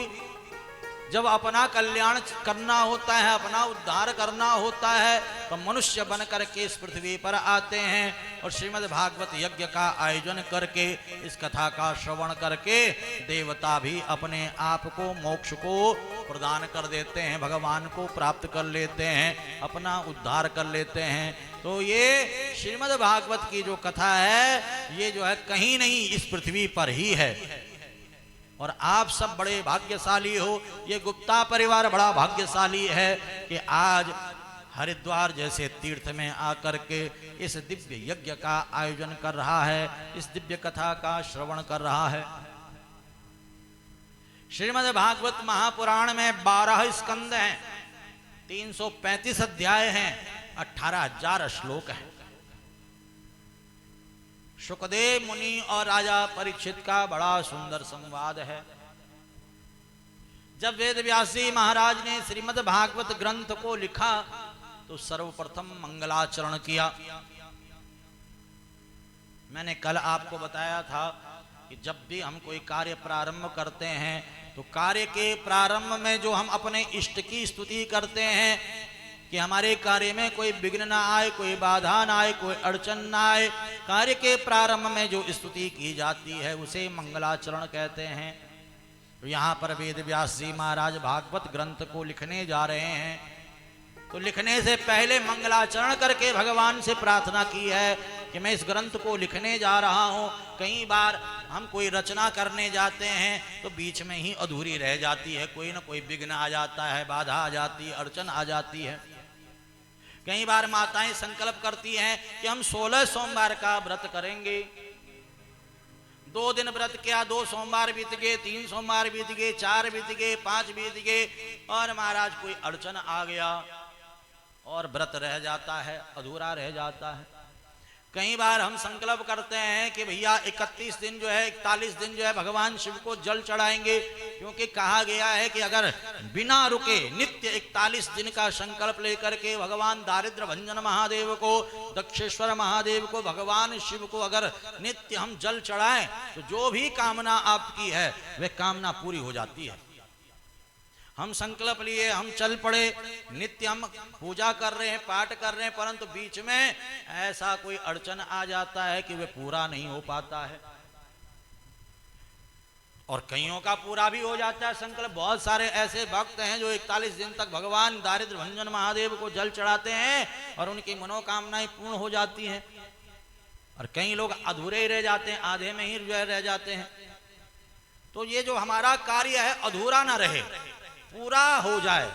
जब अपना कल्याण करना होता है, अपना उद्धार करना होता है, तो मनुष्य बन करके इस पृथ्वी पर आते हैं और श्रीमद् भागवत यज्ञ का आयोजन करके इस कथा का श्रवण करके देवता भी अपने आप को मोक्ष को प्रदान कर देते हैं, भगवान को प्राप्त कर लेते हैं, अपना उद्धार कर लेते हैं। तो ये श्रीमद् भागवत की जो कथा है ये जो है कहीं नहीं इस पृथ्वी पर ही है। और आप सब बड़े भाग्यशाली हो, ये गुप्ता परिवार बड़ा भाग्यशाली है कि आज हरिद्वार जैसे तीर्थ में आकर के इस दिव्य यज्ञ का आयोजन कर रहा है, इस दिव्य कथा का श्रवण कर रहा है। श्रीमद् भागवत महापुराण में 12 स्कंद हैं, 335 अध्याय हैं, 18,000 श्लोक हैं। शुकदेव मुनि और राजा परीक्षित का बड़ा सुंदर संवाद है। जब वेद व्यास जी महाराज ने श्रीमद् भागवत ग्रंथ को लिखा तो सर्वप्रथम मंगलाचरण किया। मैंने कल आपको बताया था कि जब भी हम कोई कार्य प्रारंभ करते हैं तो कार्य के प्रारंभ में जो हम अपने इष्ट की स्तुति करते हैं कि हमारे कार्य में कोई विघ्न ना आए, कोई बाधा ना आए, कोई अड़चन ना आए, कार्य के प्रारंभ में जो स्तुति की जाती है उसे मंगलाचरण कहते हैं। तो यहाँ पर वेद व्यास जी महाराज भागवत ग्रंथ को लिखने जा रहे हैं, तो लिखने से पहले मंगलाचरण करके भगवान से प्रार्थना की है कि मैं इस ग्रंथ को लिखने जा रहा हूँ। कई बार हम कोई रचना करने जाते हैं तो बीच में ही अधूरी रह जाती है, कोई ना कोई विघ्न आ जाता है, बाधा आ जाती है, अड़चन आ जाती है। कई बार माताएं संकल्प करती हैं कि हम 16 सोमवार का व्रत करेंगे। 2 दिन व्रत किया, 2 सोमवार बीत गए, 3 सोमवार बीत गए, 4 बीत गए, 5 बीत गए और महाराज कोई अड़चन आ गया और व्रत रह जाता है, अधूरा रह जाता है। कई बार हम संकल्प करते हैं कि भैया 31 दिन जो है, 41 दिन जो है भगवान शिव को जल चढ़ाएंगे, क्योंकि कहा गया है कि अगर बिना रुके नित्य 41 दिन का संकल्प लेकर के भगवान दारिद्र भंजन महादेव को, दक्षेश्वर महादेव को, भगवान शिव को अगर नित्य हम जल चढ़ाएं तो जो भी कामना आपकी है वह कामना पूरी हो जाती है। हम संकल्प लिए, हम चल पड़े, नित्य हम पूजा कर रहे हैं, पाठ कर रहे हैं, परंतु बीच में ऐसा कोई अड़चन आ जाता है कि वह पूरा नहीं हो पाता है। और कईयों का पूरा भी हो जाता है संकल्प। बहुत सारे ऐसे भक्त हैं जो 41 दिन तक भगवान दारिद्र भंजन महादेव को जल चढ़ाते हैं और उनकी मनोकामनाएं पूर्ण हो जाती हैं। और कई लोग अधूरे ही रह जाते हैं, आधे में ही रह जाते हैं। तो ये जो हमारा कार्य है अधूरा ना रहे, पूरा हो जाए,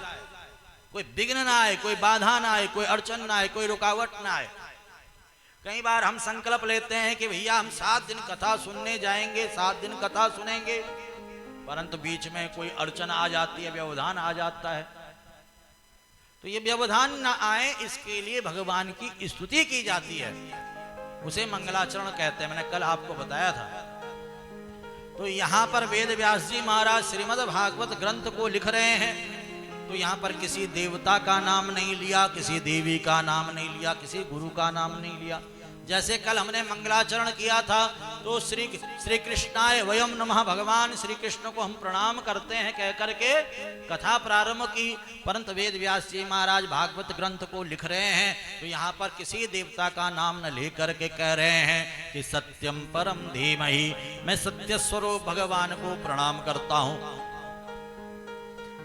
कोई विघ्न ना आए, कोई बाधा ना आए, कोई अड़चन ना आए, कोई रुकावट ना आए। कई बार हम संकल्प लेते हैं कि भैया हम 7 दिन कथा सुनने जाएंगे, 7 दिन कथा सुनेंगे, परंतु बीच में कोई अड़चन आ जाती है, व्यवधान आ जाता है, तो ये व्यवधान ना आए इसके लिए भगवान की स्तुति की जाती है, उसे मंगलाचरण कहते हैं। मैंने कल आपको बताया था। तो यहां पर वेद व्यास जी महाराज श्रीमद् भागवत ग्रंथ को लिख रहे हैं, तो यहां पर किसी देवता का नाम नहीं लिया, किसी देवी का नाम नहीं लिया, किसी गुरु का नाम नहीं लिया। जैसे कल हमने मंगलाचरण किया था तो श्री कृष्णाय वयम नमः, भगवान श्री कृष्ण को हम प्रणाम करते हैं कह करके कथा प्रारंभ की। परंतु वेद व्यास जी महाराज भागवत ग्रंथ को लिख रहे हैं, तो यहाँ पर किसी देवता का नाम न लेकर के कह रहे हैं कि सत्यम परम धीमहि, मैं सत्य स्वरूप भगवान को प्रणाम करता हूं।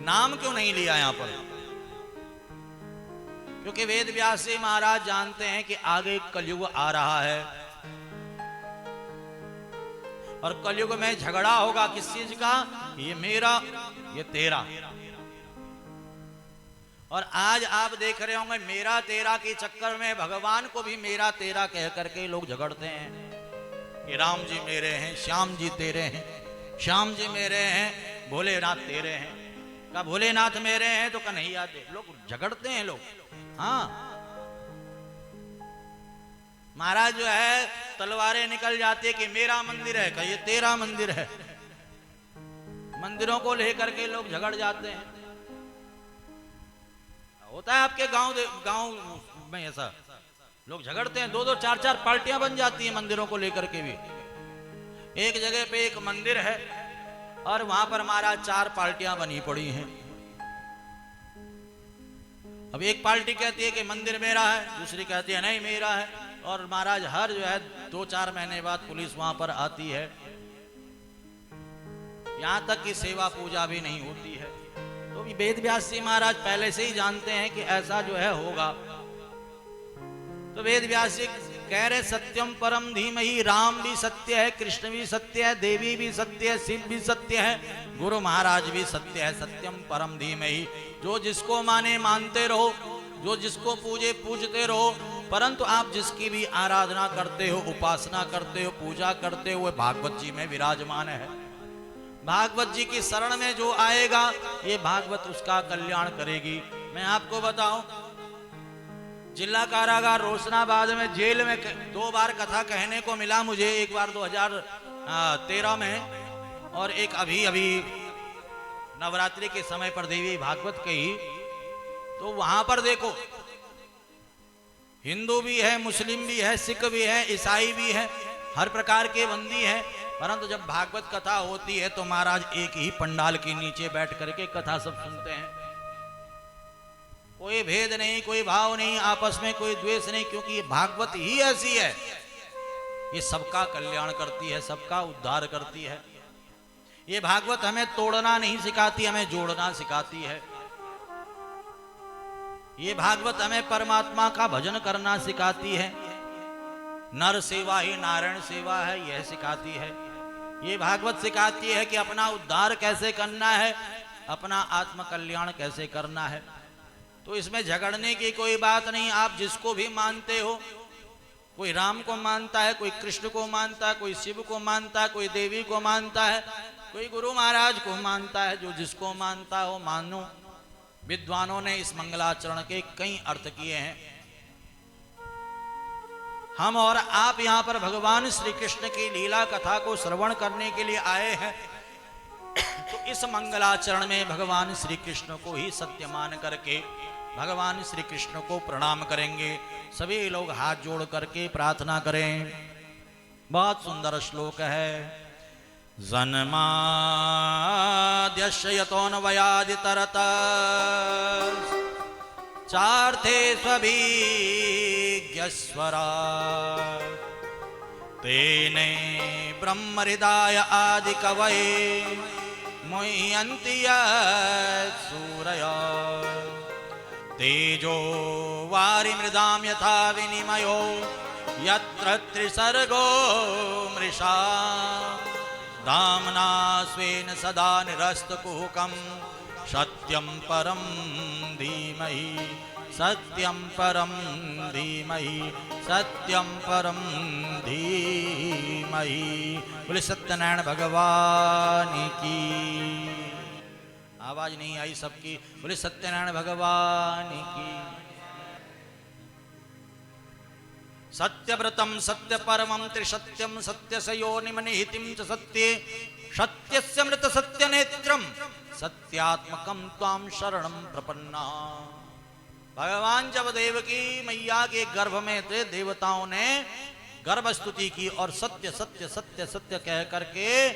नाम क्यों नहीं लिया यहां पर? क्योंकि वेद व्यास जी महाराज जानते हैं कि आगे कलयुग आ रहा है और कलयुग में झगड़ा होगा किस चीज का? ये मेरा, ये तेरा। और आज आप देख रहे होंगे मेरा तेरा के चक्कर में भगवान को भी मेरा तेरा कह करके लोग झगड़ते हैं कि राम जी मेरे हैं, श्याम जी तेरे हैं, श्याम जी मेरे हैं, भोलेनाथ तेरे हैं। का भोलेनाथ मेरे हैं तो कन्हैया दे, लोग झगड़ते हैं लोग। हाँ, महाराज जो है तलवारें निकल जाती है कि मेरा मंदिर है, कहिए तेरा मंदिर है। मंदिरों को लेकर के लोग झगड़ जाते हैं। होता है आपके गांव में ऐसा, लोग झगड़ते हैं, दो दो चार चार पार्टियां बन जाती हैं मंदिरों को लेकर के भी। एक जगह पे एक मंदिर है और वहां पर महाराज चार पार्टियां बनी पड़ी हैं। अब एक पार्टी कहती है कि मंदिर मेरा है, दूसरी कहती है नहीं मेरा है, और महाराज हर जो है 2-4 महीने बाद पुलिस वहां पर आती है, यहां तक कि सेवा पूजा भी नहीं होती है। तो वेद व्यास जी महाराज पहले से ही जानते हैं कि ऐसा जो है होगा। तो वेद व्यास जी कह रहे सत्यम परम धीमहि, राम भी सत्य है, कृष्ण भी सत्य है, देवी भी सत्य है, शिव भी सत्य है, गुरु महाराज भी सत्य है। सत्यम परम धीमहि, जो जिसको माने मानते रहो, जो जिसको पूजे पूजते रहो, परंतु आप जिसकी भी आराधना करते हो, उपासना करते हो, पूजा करते हो, भागवत जी में विराजमान है। भागवत जी की शरण में जो आएगा ये भागवत उसका कल्याण करेगी। मैं आपको बताऊं, जिला कारागार रोशनाबाद में जेल में 2 बार कथा कहने को मिला मुझे। एक बार 2013 में और एक अभी नवरात्रि के समय पर देवी भागवत कही। तो वहां पर देखो हिंदू भी है, मुस्लिम भी है, सिख भी है, ईसाई भी है, हर प्रकार के बंदी है, परंतु जब भागवत कथा होती है तो महाराज एक ही पंडाल के नीचे बैठ करके कथा सब सुनते हैं। कोई भेद नहीं, कोई भाव नहीं, आपस में कोई द्वेष नहीं, क्योंकि ये भागवत ही ऐसी है, ये सबका कल्याण करती है, सबका उद्धार करती है। ये भागवत हमें तोड़ना नहीं सिखाती, हमें जोड़ना सिखाती है। ये भागवत हमें परमात्मा का भजन करना सिखाती है। नर सेवा ही नारायण सेवा है, यह सिखाती है। ये भागवत सिखाती है कि अपना उद्धार कैसे करना है, अपना आत्म कल्याण कैसे करना है। तो इसमें झगड़ने की कोई बात नहीं। आप जिसको भी मानते हो, कोई राम को मानता है, कोई कृष्ण को मानता है, कोई शिव को मानता है, कोई देवी को मानता है, कोई गुरु महाराज को मानता है, जो जिसको मानता हो मानो। विद्वानों ने इस मंगलाचरण के कई अर्थ किए हैं। हम और आप यहाँ पर भगवान श्री कृष्ण की लीला कथा को श्रवण करने के लिए आए हैं। तो इस मंगलाचरण में भगवान श्री कृष्ण को ही सत्य मान करके भगवान श्री कृष्ण को प्रणाम करेंगे। सभी लोग हाथ जोड़ करके प्रार्थना करें। बहुत सुंदर श्लोक है। जन्माद्यस्य यतोऽन्वयादितरत चार्थे स्वभिज्ञस्वरा तेने ब्रह्महृदाय आदिकवये मुह्यन्ति सूरया तेजो वारिमृदां यथा विनिमयो यत्र त्रिसर्गो मृषा दाम्ना स्वेन सदा निरस्तकुहकं सत्यं परं धीमहि सत्यम परम धीमहि सत्यम परम धीमहि। बोले सत्यनारायण भगवान की। आवाज नहीं आई सबकी। बोले सत्यनारायण भगवान की। सत्यव्रतम सत्य परमं त्रिसत्यम सत्यसयोनिम निहितिं च सत्ये सत्यस्य मृत सत्य नेत्रम सत्यात्मकम त्वाम शरणं प्रपन्ना। भगवान जब देवकी मैया के गर्भ में थे, देवताओं ने गर्भ स्तुति की और सत्य सत्य सत्य सत्य कह करके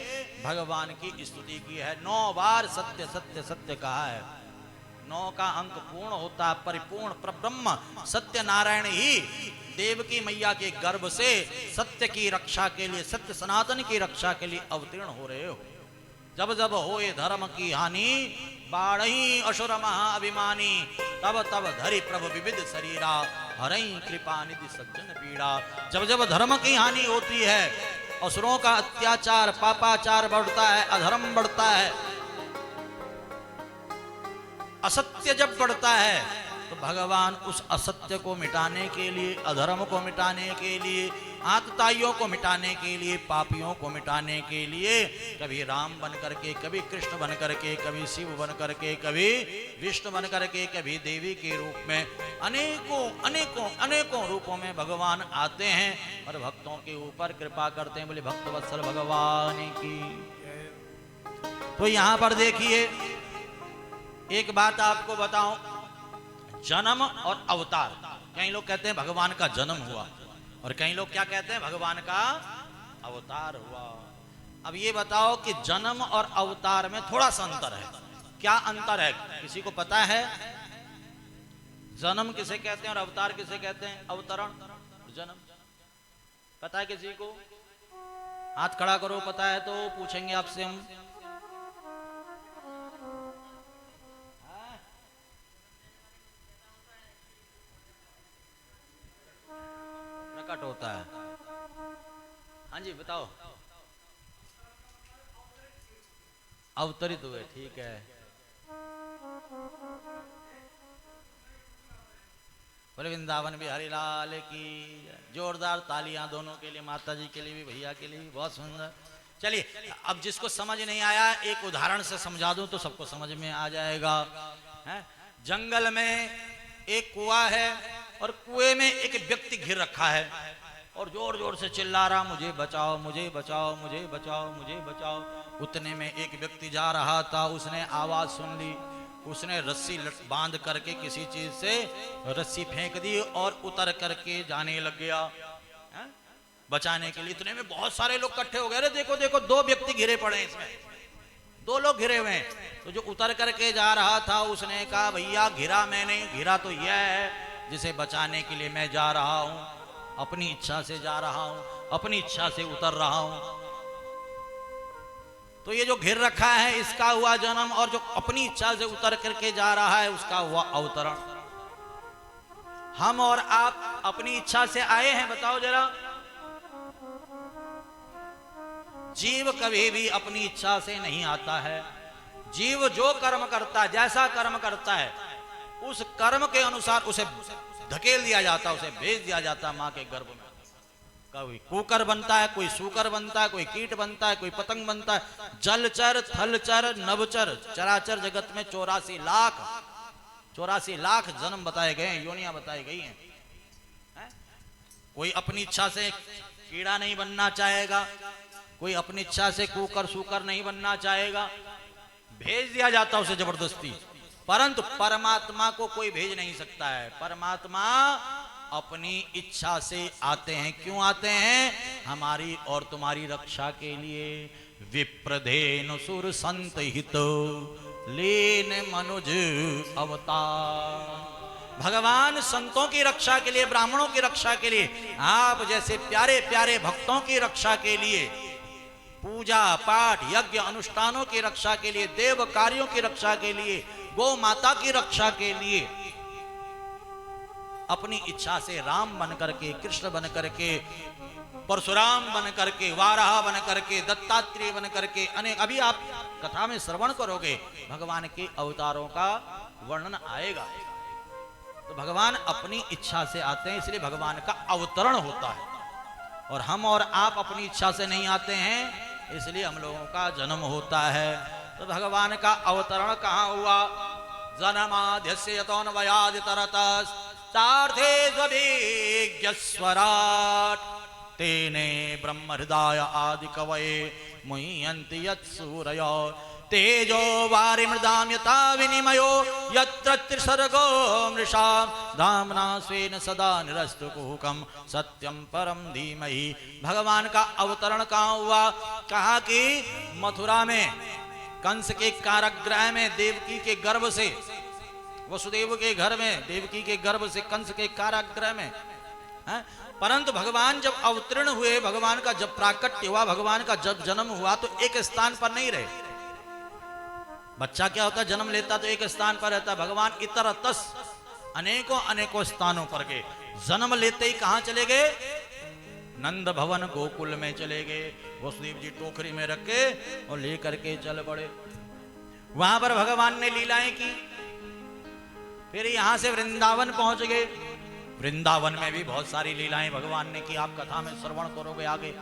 भगवान की स्तुति की है। 9 बार सत्य सत्य सत्य कहा है। 9 का अंक पूर्ण होता, परिपूर्ण परब्रह्म सत्य नारायण ही देवकी मैया के गर्भ से सत्य की रक्षा के लिए, सत्य सनातन की रक्षा के लिए अवतीर्ण हो रहे हो। जब जब होए धर्म की हानि बाढ़ी असुर महाअभिमानी, तब तब धरि प्रभु विविध शरीरा हरई कृपा निधि सज्जन पीड़ा। जब जब धर्म की हानि होती है, असुरों का अत्याचार पापाचार बढ़ता है, अधर्म बढ़ता है, असत्य जब बढ़ता है, तो भगवान उस असत्य को मिटाने के लिए, अधर्म को मिटाने के लिए, आतताइयों को मिटाने के लिए, पापियों को मिटाने के लिए कभी राम बन करके, कभी कृष्ण बन करके, कभी शिव बन करके, कभी विष्णु बन करके, कभी देवी के रूप में, अनेकों अनेकों अनेकों रूपों में भगवान आते हैं और भक्तों के ऊपर कृपा करते हैं। बोले भक्त वत्सल भगवान की। तो यहां पर देखिए, एक बात आपको बताऊं, जन्म और अवतार। कई लोग कहते हैं भगवान का जन्म हुआ और कई लोग क्या कहते हैं भगवान का अवतार हुआ। अब ये बताओ कि जन्म और अवतार में थोड़ा सा अंतर है। क्या अंतर है, किसी को पता है? जन्म किसे कहते हैं और अवतार किसे कहते हैं? अवतरण, जन्म पता है किसी को? हाथ खड़ा करो, पता है तो पूछेंगे आपसे हम। प्रकट होता है। हाँ जी बताओ। अवतरित हुए, ठीक है। बोले वृंदावन बिहारी लाल की। जोरदार तालियां दोनों के लिए, माता जी के लिए भी, भैया के लिए भी। बहुत सुंदर। चलिए, अब जिसको समझ नहीं आया एक उदाहरण से समझा दूं तो सबको समझ में आ जाएगा। है? जंगल में एक कुआं है और कुएं में एक व्यक्ति घिर रखा है और जोर जोर से चिल्ला रहा, मुझे बचाओ मुझे बचाओ मुझे बचाओ मुझे बचाओ। उतने में एक व्यक्ति जा रहा था, उसने आवाज सुन ली, उसने रस्सी बांध करके किसी चीज से रस्सी फेंक दी और उतर करके जाने लग गया बचाने के लिए। इतने में बहुत सारे लोग इकट्ठे हो गए। अरे देखो देखो, 2 व्यक्ति घिरे पड़े, इसमें 2 लोग घिरे हुए हैं। तो जो उतर करके जा रहा था उसने कहा, भैया घिरा मैं नहीं, घिरा तो यह है जिसे बचाने के लिए मैं जा रहा हूं, अपनी इच्छा से जा रहा हूं, अपनी इच्छा से उतर रहा हूं। तो ये जो घिर रखा है इसका हुआ जन्म, और जो अपनी इच्छा से उतर करके जा रहा है उसका हुआ अवतरण। हम और आप अपनी इच्छा से आए हैं, बताओ जरा। जीव कभी भी अपनी इच्छा से नहीं आता है। जीव जो कर्म करता है, जैसा कर्म करता है, उस कर्म के अनुसार उसे धकेल दिया जाता, उसे भेज दिया जाता मां के गर्भ में। कोई कुकर बनता है, कोई सूकर बनता है, कोई कीट बनता है, कोई पतंग बनता है। जलचर, थलचर, नभचर, चराचर जगत में 84 लाख जन्म बताए गए हैं, योनियां बताई गई हैं। कोई अपनी इच्छा से कीड़ा नहीं बनना चाहेगा, कोई अपनी इच्छा से कुकर सूकर नहीं बनना चाहेगा, भेज दिया जाता उसे जबरदस्ती। परंतु परमात्मा को कोई भेज नहीं सकता है। परमात्मा अपनी इच्छा से आते हैं। क्यों आते हैं? हमारी और तुम्हारी रक्षा के लिए। विप्रधेनु सुर संत हित लीन मनुज अवतार। भगवान संतों की रक्षा के लिए, ब्राह्मणों की रक्षा के लिए, आप जैसे प्यारे प्यारे भक्तों की रक्षा के लिए, पूजा पाठ यज्ञ अनुष्ठानों की रक्षा के लिए, देव कार्यों की रक्षा के लिए, गौ माता की रक्षा के लिए अपनी इच्छा से राम बन करके, कृष्ण बन करके, परशुराम बन करके, वाराह बन करके, दत्तात्रेय बन करके, अनेक, अभी आप कथा में श्रवण करोगे भगवान के अवतारों का वर्णन आएगा। तो भगवान अपनी इच्छा से आते हैं, इसलिए भगवान का अवतरण होता है। और हम और आप अपनी इच्छा से नहीं आते हैं, इसलिए हम लोगों का जन्म होता है। तो भगवान का अवतरण कहाँ हुआ? जन्माद्यस्य यतोऽन्वयादितरतः चार्थे स्वराट तेने ब्रह्म हृदय आदि कवये मुह्यन्ति यत्सूरयो तेजो वारिमृदां यथा विनिमयो यत्र त्रिसर्गो मृषा धाम्ना स्वेन सदा निरस्तु कुहकं सत्यं परम धीमहि। भगवान का अवतरण कहाँ हुआ? कहा कि मथुरा में कंस के कारागृह में, देवकी के गर्भ से, वसुदेव के घर में, देवकी के गर्भ से कंस के कारागृह में है? परंतु भगवान जब अवतीर्ण हुए, भगवान का जब प्राकट्य हुआ, भगवान का जब जन्म हुआ, तो एक स्थान पर नहीं रहे। बच्चा क्या होता है? जन्म लेता तो एक स्थान पर रहता। भगवान इतरतस अनेकों अनेकों स्थानों पर गए। जन्म लेते ही कहां चले गए? नंद भवन गोकुल में चले गए। वसुदेव जी टोकरी में रख के और लेकर के चल पड़े। वहां पर भगवान ने लीलाएं की। फिर यहां से वृंदावन पहुंच गए। वृंदावन में भी बहुत सारी लीलाएं भगवान ने की, आप कथा में श्रवण करोगे आगे।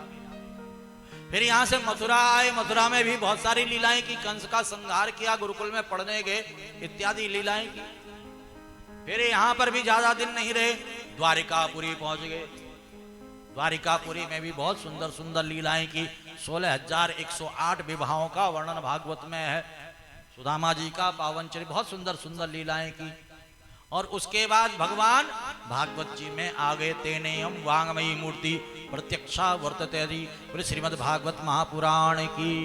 फिर यहां से मथुरा आए, मथुरा में भी बहुत सारी लीलाएं की, कंस का संहार किया, गुरुकुल में पढ़ने गए, इत्यादि लीलाएं की। फिर यहां पर भी ज्यादा दिन नहीं रहे, द्वारिकापुरी पहुंच गए। द्वारिकापुरी में भी बहुत सुंदर सुंदर लीलाएं की। 16,108 विवाहों का वर्णन भागवत में है। सुदामा जी का पावन चरित्र, बहुत सुंदर सुंदर लीलाएं की। और उसके बाद भगवान भागवत जी में आ गए। तेनेयम वांगमयी मूर्ति प्रत्यक्षा वर्तते यदि श्रीमद् भागवत महापुराण की।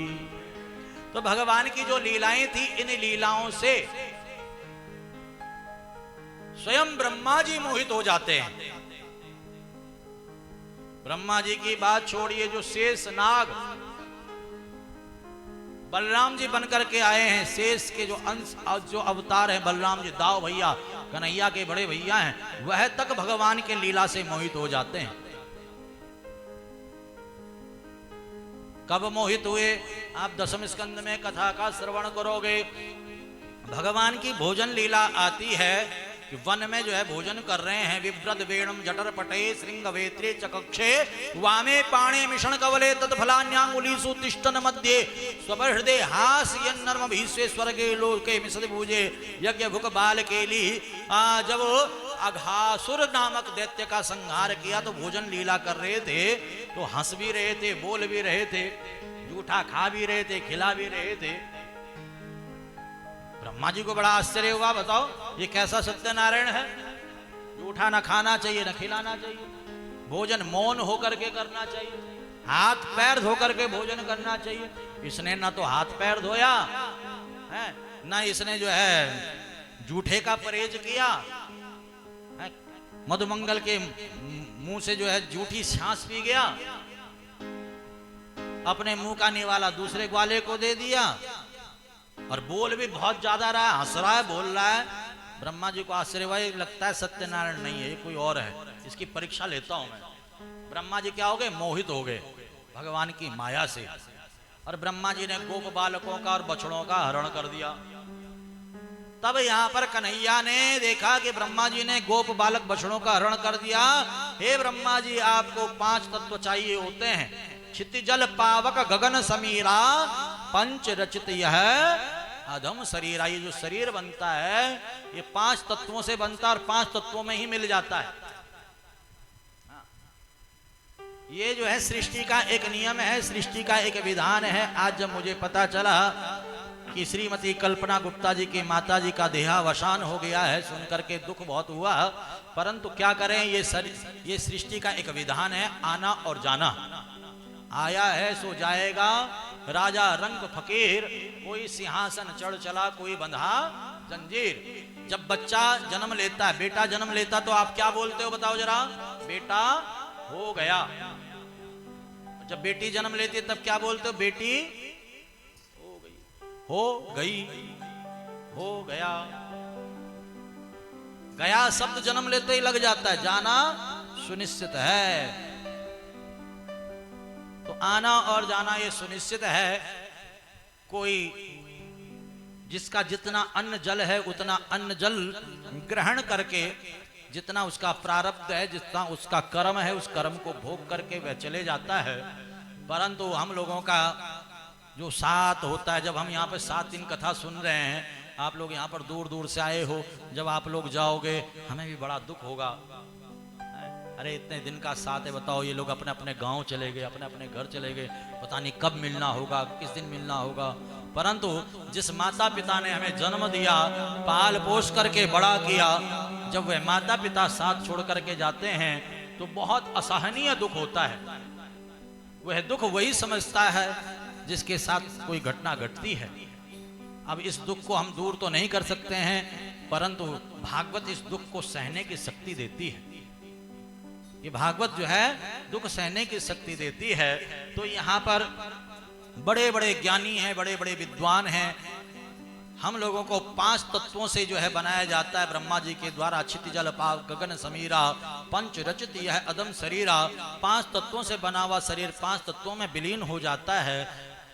तो भगवान की जो लीलाएं थी, इन लीलाओं से स्वयं ब्रह्मा जी मोहित हो जाते हैं। ब्रह्मा जी की बात छोड़िए, जो शेष नाग बलराम जी बनकर के आए हैं, शेष के जो अंश, जो अवतार है बलराम जी, दाव भैया, कन्हैया के बड़े भैया हैं, वह तक भगवान के लीला से मोहित हो जाते हैं। कब मोहित हुए? आप दशम स्कंद में कथा का श्रवण करोगे। भगवान की भोजन लीला आती है कि वन में जो है भोजन कर रहे हैं। विव्रत वेणम जटर पटे श्रृंग वेत्रे चकक्षे वामे पाणे मिशन कवले तत्फलान्यांगुलीसु तिष्ठन मध्ये स्वहृदय हास यन्नर्म भीस्वे स्वर्गे लोके मिसद भूजे यज्ञ भुक बाल केली। जब अघासुर नामक दैत्य का संहार किया तो भोजन लीला कर रहे थे, तो हंस भी रहे थे, बोल भी रहे थे, जूठा खा भी रहे थे, खिला भी रहे थे। ब्रह्मा जी को बड़ा आश्चर्य हुआ, बताओ ये कैसा सत्यनारायण है? जूठा न खाना चाहिए, न खिलाना चाहिए, भोजन मौन होकर के करना चाहिए, हाथ पैर धो करके भोजन करना चाहिए। इसने ना तो हाथ पैर धोया है, ना इसने जो है जूठे का परहेज किया है, मधुमंगल के मुंह से जो है जूठी सांस पी गया, अपने मुंह का निवाला दूसरे ग्वाले को दे दिया, और बोल भी बहुत ज्यादा रहा है, हंस रहा है, बोल रहा है। ब्रह्मा जी को आश्चर्य हुआ, लगता है सत्यनारायण नहीं है, ये कोई और है, इसकी परीक्षा लेता हूं मैं। ब्रह्मा जी क्या हो गए? मोहित हो गए भगवान की माया से। और ब्रह्मा जी ने गोप बालकों का और बछड़ों का हरण कर दिया। तब यहां पर कन्हैया ने देखा कि ब्रह्मा जी ने गोप बालक बछड़ों का हरण कर दिया। हे ब्रह्मा जी, आपको 5 तत्व चाहिए होते हैं। क्षिति जल पावक गगन समीरा पंच रचित यह अधम शरीर। ये जो शरीर बनता है ये 5 तत्वों से बनता है और 5 तत्वों में ही मिल जाता है। ये जो है सृष्टि का एक नियम है, सृष्टि का एक विधान है। आज जब मुझे पता चला कि श्रीमती कल्पना गुप्ता जी की माता जी का देहावसान हो गया है, सुनकर के दुख बहुत हुआ। परंतु क्या करें, ये सृष्टि का एक विधान है, आना और जाना। आया है सो जाएगा, राजा रंग फकीर, कोई सिंहासन चढ़ चला, कोई बंधा जंजीर। जब बच्चा जन्म लेता है, बेटा जन्म लेता, तो आप क्या बोलते हो बताओ जरा? बेटा हो गया। जब बेटी जन्म लेती है तब क्या बोलते हो? बेटी हो गई, हो गई, हो गया। गया शब्द जन्म लेते ही लग जाता है, जाना सुनिश्चित है। तो आना और जाना ये सुनिश्चित है। कोई जिसका जितना अन्न जल है उतना अन्न जल ग्रहण करके, जितना उसका प्रारब्ध है, जितना उसका कर्म है, उस कर्म को भोग करके वह चले जाता है। परंतु हम लोगों का जो साथ होता है, जब हम यहाँ पे 7 दिन कथा सुन रहे हैं, आप लोग यहाँ पर दूर दूर से आए हो, जब आप लोग जाओगे हमें भी बड़ा दुख होगा। अरे इतने दिन का साथ है, बताओ ये लोग अपने अपने गांव चले गए, अपने अपने घर चले गए, पता नहीं कब मिलना होगा, किस दिन मिलना होगा। परंतु जिस माता पिता ने हमें जन्म दिया, पाल पोष करके बड़ा किया, जब वह माता पिता साथ छोड़ करके जाते हैं तो बहुत असहनीय दुख होता है। वह दुख वही समझता है जिसके साथ कोई घटना घटती है। अब इस दुख को हम दूर तो नहीं कर सकते हैं, परंतु भागवत इस दुख को सहने की शक्ति देती है। ये भागवत जो है दुख सहने की शक्ति देती है। तो यहाँ पर बड़े बड़े ज्ञानी हैं, बड़े बड़े विद्वान हैं। हम लोगों को 5 तत्वों से जो है बनाया जाता है ब्रह्मा जी के द्वारा। क्षिति जल पाव गगन समीरा, पंच रचित यह अदम शरीरा। 5 तत्वों से बना हुआ शरीर 5 तत्वों में विलीन हो जाता है।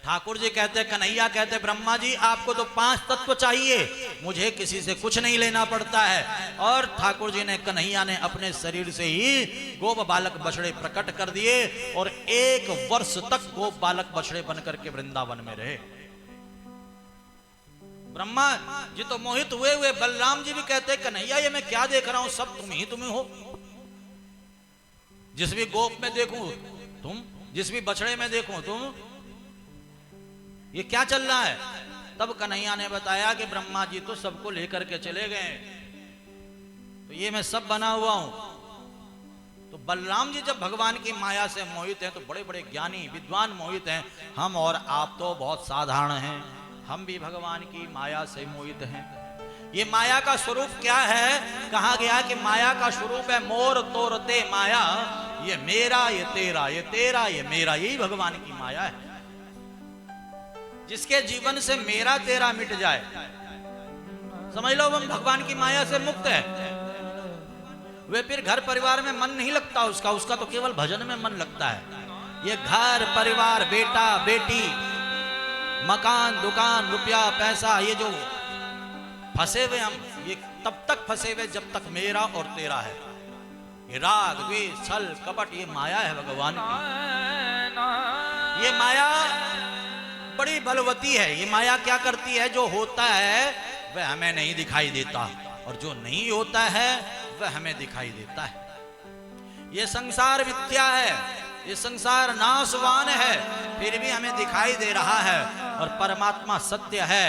ठाकुर जी कहते, कन्हैया कहते, ब्रह्मा जी आपको तो 5 तत्व चाहिए, मुझे किसी से कुछ नहीं लेना पड़ता है। और ठाकुर जी ने, कन्हैया ने अपने शरीर से ही गोप बालक बछड़े प्रकट कर दिए और 1 वर्ष तक गोप बालक बछड़े बनकर के वृंदावन में रहे। ब्रह्मा जी तो मोहित हुए। बलराम जी भी कहते, कन्हैया ये मैं क्या देख रहा हूं, सब तुम ही हो। जिस भी गोप में देखूं तुम, जिस भी बछड़े में देखूं तुम, ये क्या चल रहा है। तब कन्हैया ने बताया कि ब्रह्मा जी तो सबको लेकर के चले गए, तो ये मैं सब बना हुआ हूं। तो बलराम जी जब भगवान की माया से मोहित हैं, तो बड़े बड़े ज्ञानी विद्वान मोहित हैं। हम और आप तो बहुत साधारण हैं, हम भी भगवान की माया से मोहित हैं। ये माया का स्वरूप क्या है, कहा गया कि माया का स्वरूप है मोर तोरते माया, ये मेरा ये तेरा, ये तेरा ये मेरा, यही भगवान की माया है। जिसके जीवन से मेरा तेरा मिट जाए, समझ लो हम भगवान की माया से मुक्त है। वे फिर घर परिवार में मन नहीं लगता उसका तो केवल भजन में मन लगता है। ये घर परिवार, बेटा बेटी, मकान दुकान, रुपया पैसा, ये जो फंसे हुए हम, ये तब तक फंसे हुए जब तक मेरा और तेरा है। ये राग द्वेष छल कपट, ये माया है भगवान की। ये माया बड़ी बलवती है। ये माया क्या करती है, जो होता है वह हमें नहीं दिखाई देता, और जो नहीं होता है वह हमें दिखाई देता है। ये संसार मिथ्या है, ये संसार नाशवान है, फिर भी हमें दिखाई दे रहा है। और परमात्मा सत्य है,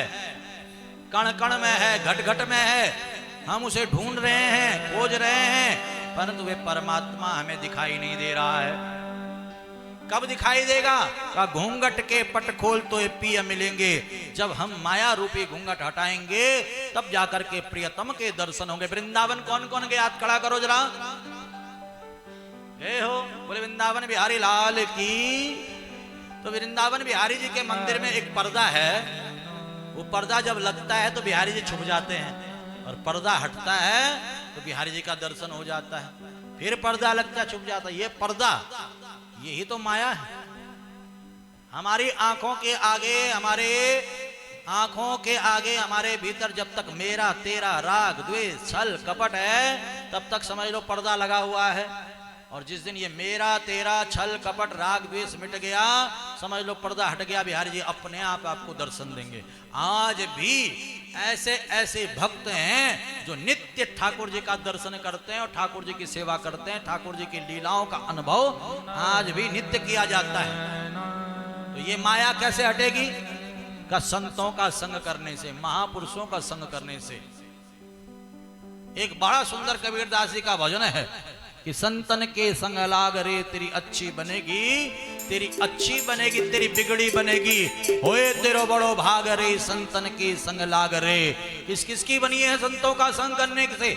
कण कण में है, घट घट में है। हम उसे ढूंढ रहे हैं, खोज रहे हैं, परंतु वे परमात्मा हमें दिखाई नहीं दे रहा है। कब दिखाई देगा, का घूंघट के पट खोल तो ये पिया मिलेंगे। जब हम माया रूपी घूंघट हटाएंगे तब जाकर के प्रियतम के दर्शन होंगे। वृंदावन कौन कौन गया, हाथ खड़ा करो जरा, गए हो, बोले वृंदावन बिहारी लाल की। तो वृंदावन बिहारी जी के मंदिर में एक पर्दा है, वो पर्दा जब लगता है तो बिहारी जी छुप जाते हैं, और पर्दा हटता है तो बिहारी जी का दर्शन हो जाता है। फिर पर्दा लगता है, छुप जाता है। ये पर्दा, यही तो माया है। हमारी आंखों के आगे, हमारे आंखों के आगे, हमारे भीतर जब तक मेरा तेरा राग द्वेष छल कपट है, तब तक समझ लो पर्दा लगा हुआ है। और जिस दिन ये मेरा तेरा छल कपट राग द्वेष मिट गया, समझ लो पर्दा हट गया, बिहारी जी अपने आप आपको दर्शन देंगे। आज भी ऐसे ऐसे भक्त हैं जो नित्य ठाकुर जी का दर्शन करते हैं और ठाकुर जी की सेवा करते हैं। ठाकुर जी की लीलाओं का अनुभव आज भी नित्य किया जाता है। तो ये माया कैसे हटेगी, का संतों का संग करने से, महापुरुषों का संग करने से। एक बड़ा सुंदर कबीरदास जी का भजन है कि संतन के संग लाग रे तेरी अच्छी बनेगी, तेरी अच्छी बनेगी, तेरी बिगड़ी बनेगी। होए तेरो बड़ो भाग रे संतन के संग लाग रे। किस किस की बनी है संतों का संग करने से?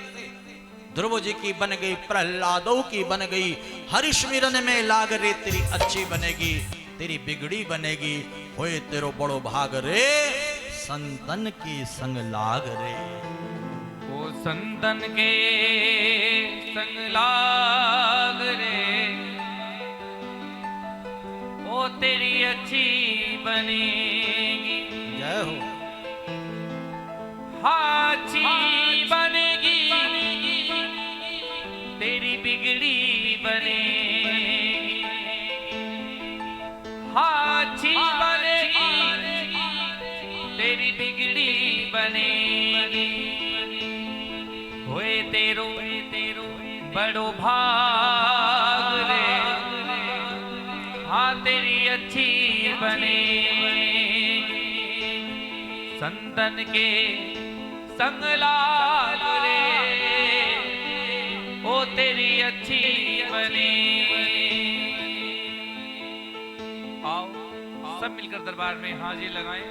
ध्रुव जी की बन गई, प्रहलादों की बन गई। हरिश्मिरन में लाग रे तेरी अच्छी बनेगी, तेरी बिगड़ी बनेगी। होए तेरो बड़ो भाग रे संतन के संग लाग रे। ओ संतन के संग लाग रे, ओ तेरी अच्छी बनेगी। जय हो। हाची बनेगी तेरी बिगड़ी बनेगी, हाची बनेगी तेरी बिगड़ी बनेगी। होए तेरो बड़ो भाग रे, हाँ तेरी अच्छी बने। संतन के संग लाग रे, ओ तेरी अच्छी बने। आओ सब मिलकर दरबार में हाजिर लगाएं।